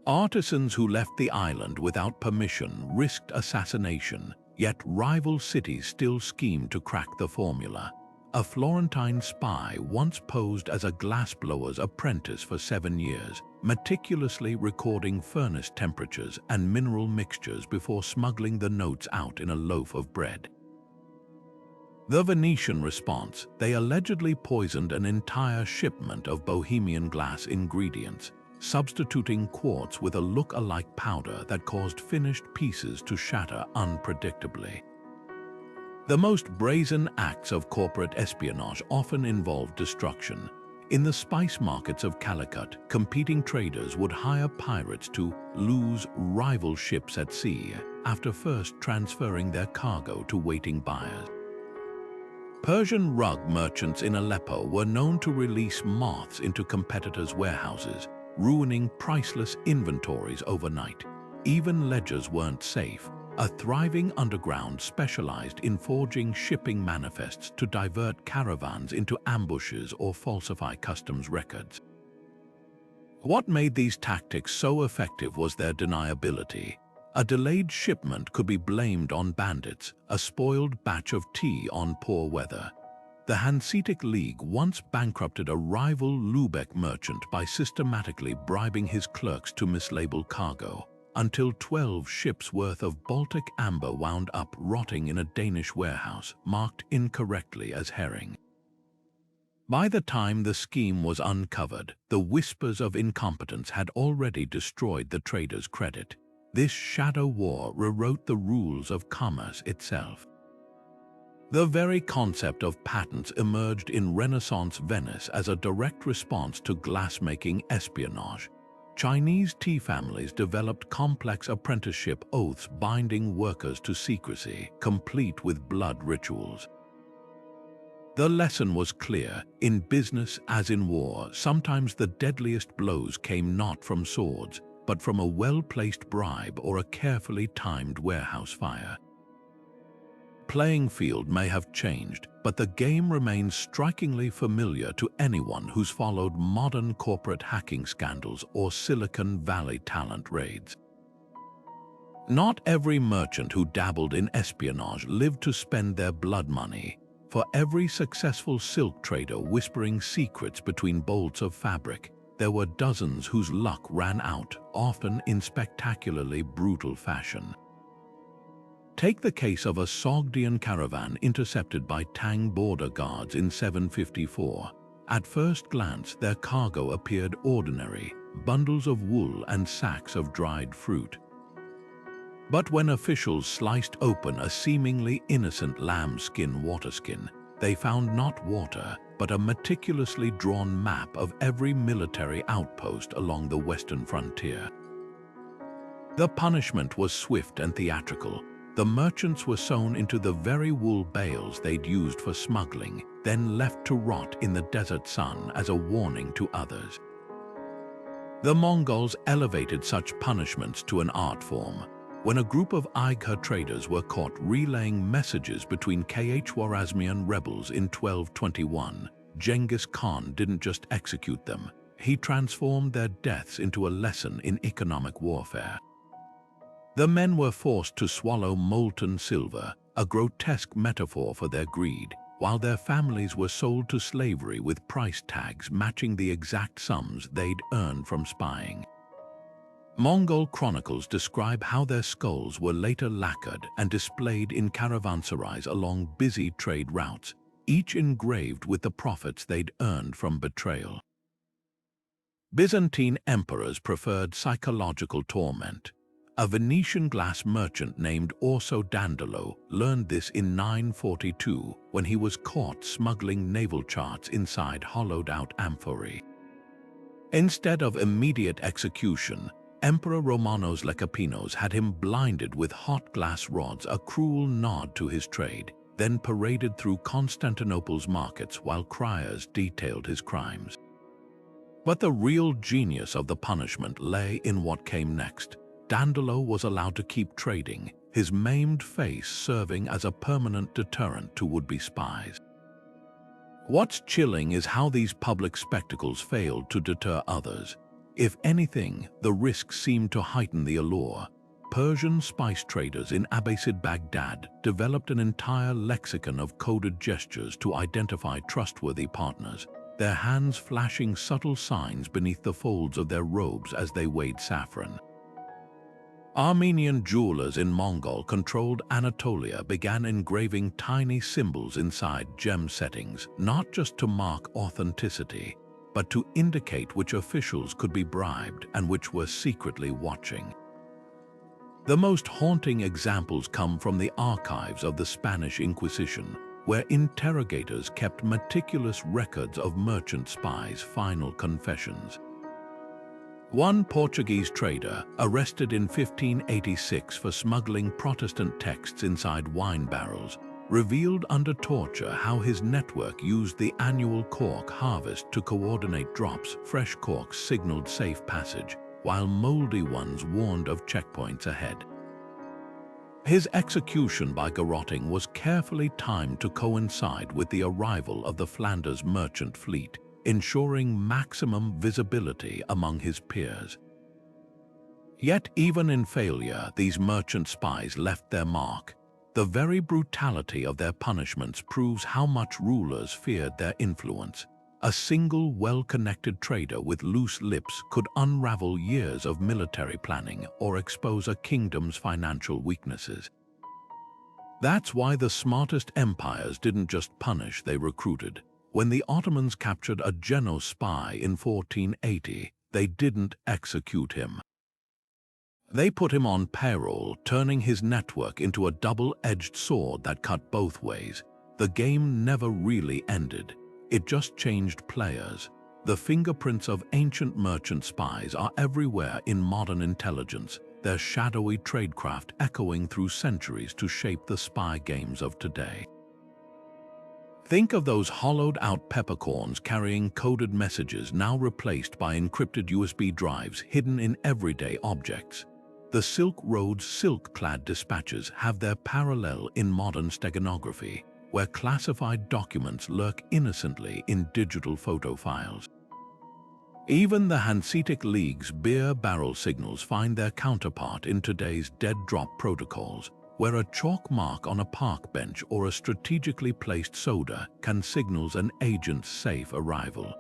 Artisans who left the island without permission risked assassination, yet rival cities still schemed to crack the formula. A Florentine spy once posed as a glassblower's apprentice for 7 years, meticulously recording furnace temperatures and mineral mixtures before smuggling the notes out in a loaf of bread. The Venetian response: they allegedly poisoned an entire shipment of Bohemian glass ingredients, substituting quartz with a look-alike powder that caused finished pieces to shatter unpredictably. The most brazen acts of corporate espionage often involved destruction. In the spice markets of Calicut, competing traders would hire pirates to lose rival ships at sea after first transferring their cargo to waiting buyers. Persian rug merchants in Aleppo were known to release moths into competitors' warehouses, ruining priceless inventories overnight. Even ledgers weren't safe. a thriving underground specialized in forging shipping manifests to divert caravans into ambushes or falsify customs records. What made these tactics so effective was their deniability. A delayed shipment could be blamed on bandits, a spoiled batch of tea on poor weather. The Hanseatic League once bankrupted a rival Lübeck merchant by systematically bribing his clerks to mislabel cargo, until 12 ships' worth of Baltic amber wound up rotting in a Danish warehouse, marked incorrectly as herring. By the time the scheme was uncovered, the whispers of incompetence had already destroyed the traders' credit. This shadow war rewrote the rules of commerce itself. The very concept of patents emerged in Renaissance Venice as a direct response to glassmaking espionage. Chinese tea families developed complex apprenticeship oaths binding workers to secrecy, complete with blood rituals. The lesson was clear: in business as in war, sometimes the deadliest blows came not from swords, but from a well-placed bribe or a carefully timed warehouse fire. Playing field may have changed, but the game remains strikingly familiar to anyone who's followed modern corporate hacking scandals or Silicon Valley talent raids. Not every merchant who dabbled in espionage lived to spend their blood money. For every successful silk trader whispering secrets between bolts of fabric, there were dozens whose luck ran out, often in spectacularly brutal fashion. Take the case of a Sogdian caravan intercepted by Tang border guards in 754. At first glance, their cargo appeared ordinary, bundles of wool and sacks of dried fruit. But when officials sliced open a seemingly innocent lambskin waterskin, they found not water, but a meticulously drawn map of every military outpost along the western frontier. The punishment was swift and theatrical. The merchants were sewn into the very wool bales they'd used for smuggling, then left to rot in the desert sun as a warning to others. The Mongols elevated such punishments to an art form. When a group of Aigha traders were caught relaying messages between Khwarezmian rebels in 1221, Genghis Khan didn't just execute them, he transformed their deaths into a lesson in economic warfare. The men were forced to swallow molten silver, a grotesque metaphor for their greed, while their families were sold to slavery with price tags matching the exact sums they'd earned from spying. Mongol chronicles describe how their skulls were later lacquered and displayed in caravanserais along busy trade routes, each engraved with the profits they'd earned from betrayal. Byzantine emperors preferred psychological torment. A Venetian glass merchant named Orso Dandolo learned this in 942 when he was caught smuggling naval charts inside hollowed-out amphorae. Instead of immediate execution, Emperor Romanos Lecapinos had him blinded with hot glass rods, a cruel nod to his trade, then paraded through Constantinople's markets while criers detailed his crimes. But the real genius of the punishment lay in what came next. Dandolo was allowed to keep trading, his maimed face serving as a permanent deterrent to would-be spies. What's chilling is how these public spectacles failed to deter others. If anything, the risks seemed to heighten the allure. Persian spice traders in Abbasid Baghdad developed an entire lexicon of coded gestures to identify trustworthy partners, their hands flashing subtle signs beneath the folds of their robes as they weighed saffron. Armenian jewelers in Mongol-controlled Anatolia began engraving tiny symbols inside gem settings, not just to mark authenticity, but to indicate which officials could be bribed and which were secretly watching. The most haunting examples come from the archives of the Spanish Inquisition, where interrogators kept meticulous records of merchant spies' final confessions. One Portuguese trader, arrested in 1586 for smuggling Protestant texts inside wine barrels, revealed under torture how his network used the annual cork harvest to coordinate drops. Fresh corks signaled safe passage, while moldy ones warned of checkpoints ahead. His execution by garroting was carefully timed to coincide with the arrival of the Flanders merchant fleet, ensuring maximum visibility among his peers. Yet even in failure, these merchant spies left their mark. The very brutality of their punishments proves how much rulers feared their influence. A single well-connected trader with loose lips could unravel years of military planning or expose a kingdom's financial weaknesses. That's why the smartest empires didn't just punish, they recruited. When the Ottomans captured a Genoese spy in 1480, they didn't execute him. They put him on payroll, turning his network into a double-edged sword that cut both ways. The game never really ended. It just changed players. The fingerprints of ancient merchant spies are everywhere in modern intelligence, their shadowy tradecraft echoing through centuries to shape the spy games of today. Think of those hollowed-out peppercorns carrying coded messages now replaced by encrypted USB drives hidden in everyday objects. The Silk Road's silk-clad dispatches have their parallel in modern steganography, where classified documents lurk innocently in digital photo files. Even the Hanseatic League's beer barrel signals find their counterpart in today's dead-drop protocols, where a chalk mark on a park bench or a strategically placed soda can signal an agent's safe arrival.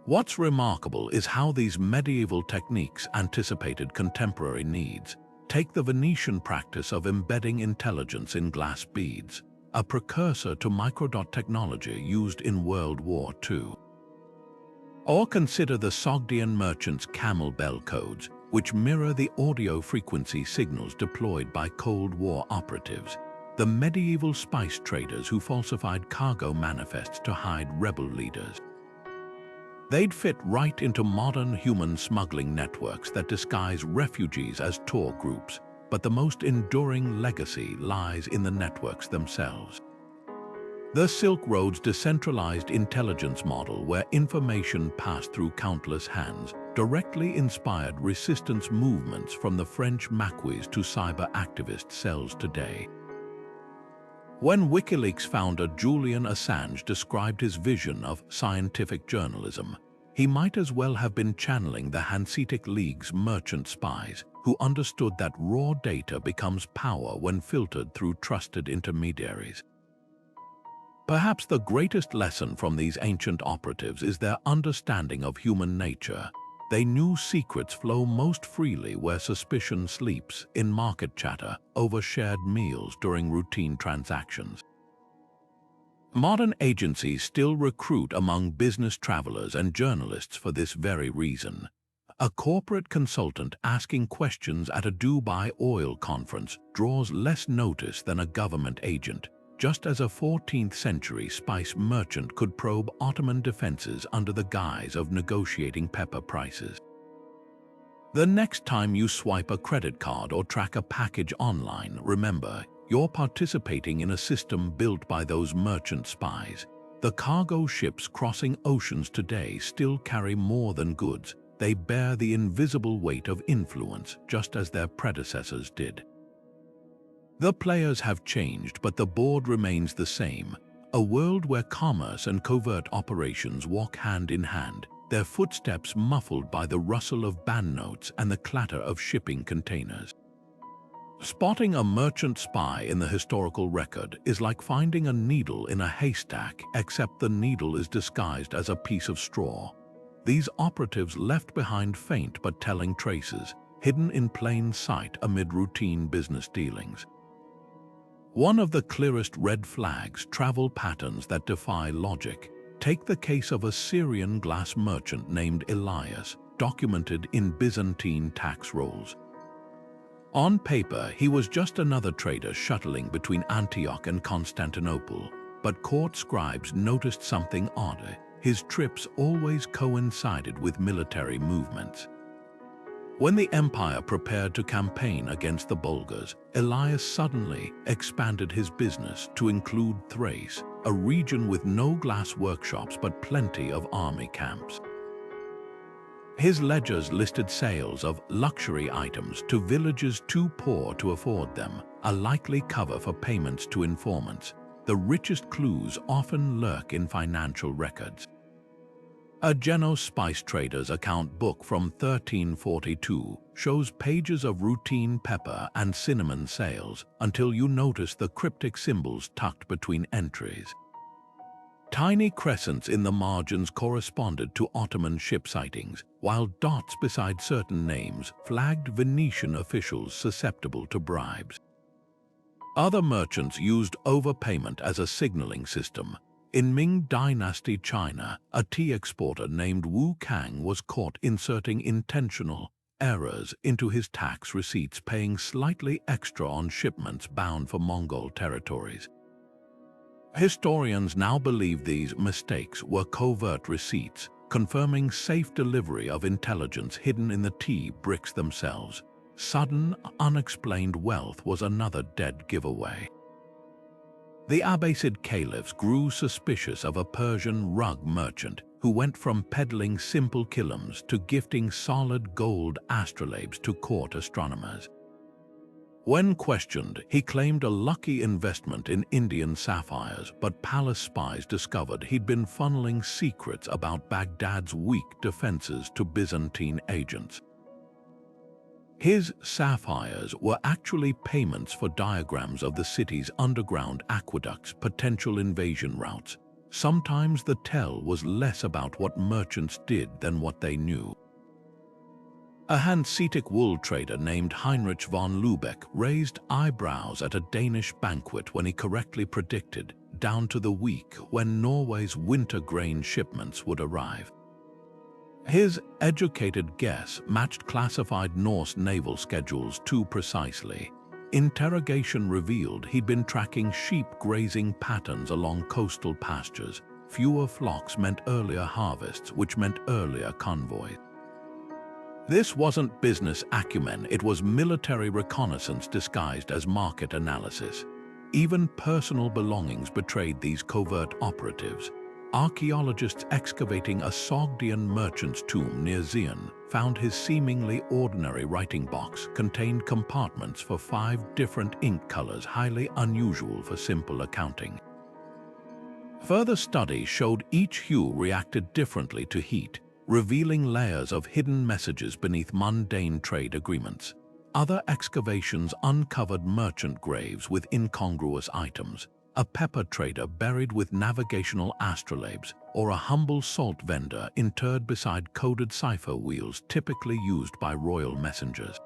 What's remarkable is how these medieval techniques anticipated contemporary needs. Take the Venetian practice of embedding intelligence in glass beads, a precursor to microdot technology used in World War II. Or consider the Sogdian merchants' camel bell codes, which mirror the audio frequency signals deployed by Cold War operatives, the medieval spice traders who falsified cargo manifests to hide rebel leaders. They'd fit right into modern human smuggling networks that disguise refugees as tour groups, but the most enduring legacy lies in the networks themselves. The Silk Road's decentralized intelligence model, where information passed through countless hands, directly inspired resistance movements from the French maquis to cyber activist cells today. When WikiLeaks founder Julian Assange described his vision of scientific journalism, he might as well have been channeling the Hanseatic League's merchant spies, who understood that raw data becomes power when filtered through trusted intermediaries. Perhaps the greatest lesson from these ancient operatives is their understanding of human nature. They knew secrets flow most freely where suspicion sleeps, in market chatter, over shared meals during routine transactions. Modern agencies still recruit among business travelers and journalists for this very reason. A corporate consultant asking questions at a Dubai oil conference draws less notice than a government agent, just as a 14th-century spice merchant could probe Ottoman defenses under the guise of negotiating pepper prices. The next time you swipe a credit card or track a package online, remember, you're participating in a system built by those merchant spies. The cargo ships crossing oceans today still carry more than goods. They bear the invisible weight of influence, just as their predecessors did. The players have changed, but the board remains the same. A world where commerce and covert operations walk hand in hand, their footsteps muffled by the rustle of banknotes and the clatter of shipping containers. Spotting a merchant spy in the historical record is like finding a needle in a haystack, except the needle is disguised as a piece of straw. These operatives left behind faint but telling traces, hidden in plain sight amid routine business dealings. One of the clearest red flags, travel patterns that defy logic. Take the case of a Syrian glass merchant named Elias, documented in Byzantine tax rolls. On paper, he was just another trader shuttling between Antioch and Constantinople, but court scribes noticed something odd. His trips always coincided with military movements. When the empire prepared to campaign against the Bulgars, Elias suddenly expanded his business to include Thrace, a region with no glass workshops but plenty of army camps. His ledgers listed sales of luxury items to villagers too poor to afford them, a likely cover for payments to informants. The richest clues often lurk in financial records. A Genoese spice trader's account book from 1342 shows pages of routine pepper and cinnamon sales until you notice the cryptic symbols tucked between entries. Tiny crescents in the margins corresponded to Ottoman ship sightings, while dots beside certain names flagged Venetian officials susceptible to bribes. Other merchants used overpayment as a signaling system. In Ming Dynasty China, a tea exporter named Wu Kang was caught inserting intentional errors into his tax receipts, paying slightly extra on shipments bound for Mongol territories. Historians now believe these mistakes were covert receipts, confirming safe delivery of intelligence hidden in the tea bricks themselves. Sudden, unexplained wealth was another dead giveaway. The Abbasid caliphs grew suspicious of a Persian rug merchant who went from peddling simple kilims to gifting solid gold astrolabes to court astronomers. When questioned, he claimed a lucky investment in Indian sapphires, but palace spies discovered he'd been funneling secrets about Baghdad's weak defenses to Byzantine agents. His sapphires were actually payments for diagrams of the city's underground aqueducts' potential invasion routes. Sometimes the tell was less about what merchants did than what they knew. A Hanseatic wool trader named Heinrich von Lübeck raised eyebrows at a Danish banquet when he correctly predicted, down to the week, when Norway's winter grain shipments would arrive. His educated guess matched classified Norse naval schedules too precisely. Interrogation revealed he'd been tracking sheep grazing patterns along coastal pastures. Fewer flocks meant earlier harvests, which meant earlier convoys. This wasn't business acumen, it was military reconnaissance disguised as market analysis. Even personal belongings betrayed these covert operatives. Archaeologists excavating a Sogdian merchant's tomb near Qian found his seemingly ordinary writing box contained compartments for 5 different ink colors, highly unusual for simple accounting. Further study showed each hue reacted differently to heat, revealing layers of hidden messages beneath mundane trade agreements. Other excavations uncovered merchant graves with incongruous items, a pepper trader buried with navigational astrolabes, or a humble salt vendor interred beside coded cipher wheels typically used by royal messengers.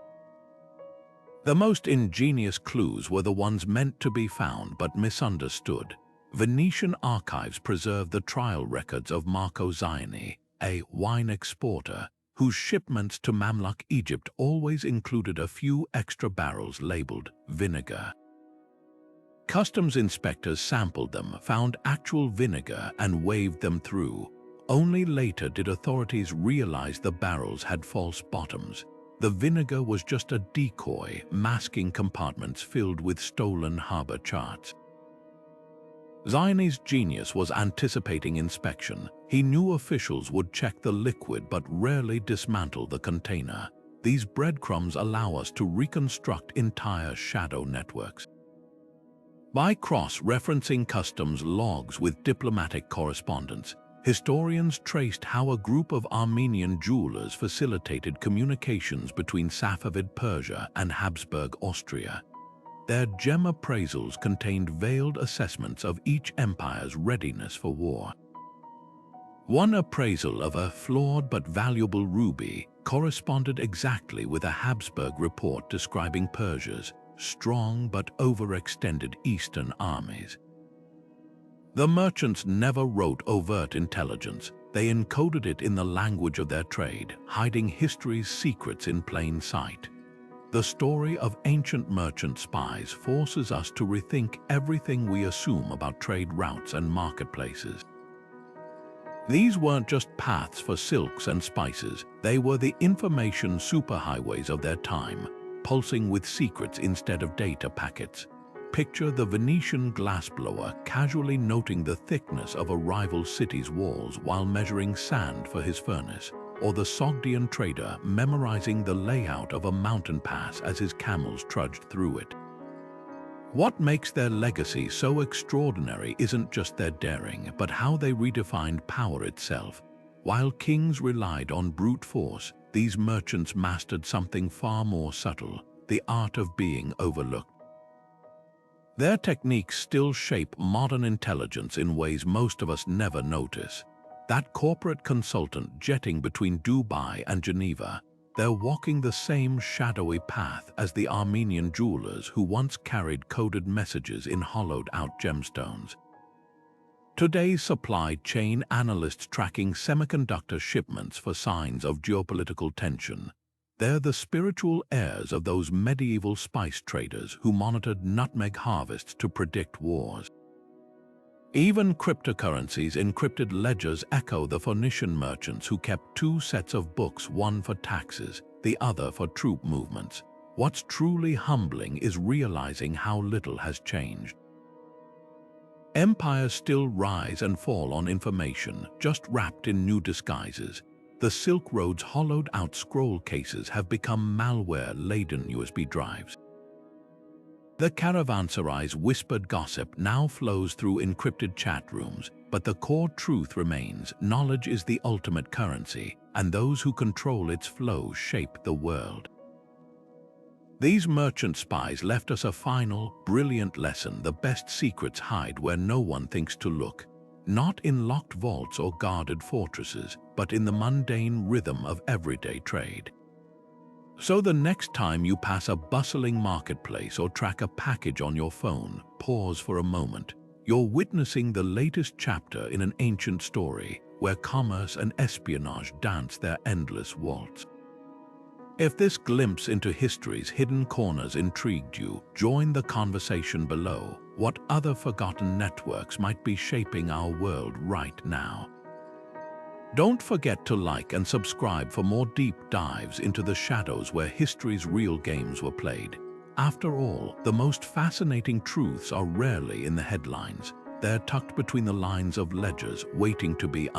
The most ingenious clues were the ones meant to be found but misunderstood. Venetian archives preserve the trial records of Marco Polo, a wine exporter, whose shipments to Mamluk Egypt always included a few extra barrels labeled vinegar. Customs inspectors sampled them, found actual vinegar, and waved them through. Only later did authorities realize the barrels had false bottoms. The vinegar was just a decoy, masking compartments filled with stolen harbor charts. Zhang's genius was anticipating inspection. He knew officials would check the liquid but rarely dismantle the container. These breadcrumbs allow us to reconstruct entire shadow networks. By cross-referencing customs logs with diplomatic correspondence, historians traced how a group of Armenian jewelers facilitated communications between Safavid Persia and Habsburg Austria. Their gem appraisals contained veiled assessments of each empire's readiness for war. One appraisal of a flawed but valuable ruby corresponded exactly with a Habsburg report describing Persia's strong but overextended eastern armies. The merchants never wrote overt intelligence. They encoded it in the language of their trade, hiding history's secrets in plain sight. The story of ancient merchant spies forces us to rethink everything we assume about trade routes and marketplaces. These weren't just paths for silks and spices, they were the information superhighways of their time, pulsing with secrets instead of data packets. Picture the Venetian glassblower casually noting the thickness of a rival city's walls while measuring sand for his furnace. or the Sogdian trader memorizing the layout of a mountain pass as his camels trudged through it. What makes their legacy so extraordinary isn't just their daring, but how they redefined power itself. While kings relied on brute force, these merchants mastered something far more subtle: the art of being overlooked. Their techniques still shape modern intelligence in ways most of us never notice. That corporate consultant jetting between Dubai and Geneva, they're walking the same shadowy path as the Armenian jewelers who once carried coded messages in hollowed-out gemstones. Today's supply chain analysts tracking semiconductor shipments for signs of geopolitical tension. They're the spiritual heirs of those medieval spice traders who monitored nutmeg harvests to predict wars. Even cryptocurrencies' encrypted ledgers echo the Phoenician merchants who kept two sets of books, one for taxes, the other for troop movements. What's truly humbling is realizing how little has changed. Empires still rise and fall on information, just wrapped in new disguises. The Silk Road's hollowed-out scroll cases have become malware-laden USB drives. The Caravansaries' whispered gossip now flows through encrypted chat rooms, but the core truth remains: knowledge is the ultimate currency, and those who control its flow shape the world. These merchant spies left us a final, brilliant lesson: the best secrets hide where no one thinks to look. Not in locked vaults or guarded fortresses, but in the mundane rhythm of everyday trade. So the next time you pass a bustling marketplace or track a package on your phone, pause for a moment. You're witnessing the latest chapter in an ancient story where commerce and espionage dance their endless waltz. If this glimpse into history's hidden corners intrigued you, join the conversation below. What other forgotten networks might be shaping our world right now? Don't forget to like and subscribe for more deep dives into the shadows where history's real games were played. After all, the most fascinating truths are rarely in the headlines. They're tucked between the lines of ledgers, waiting to be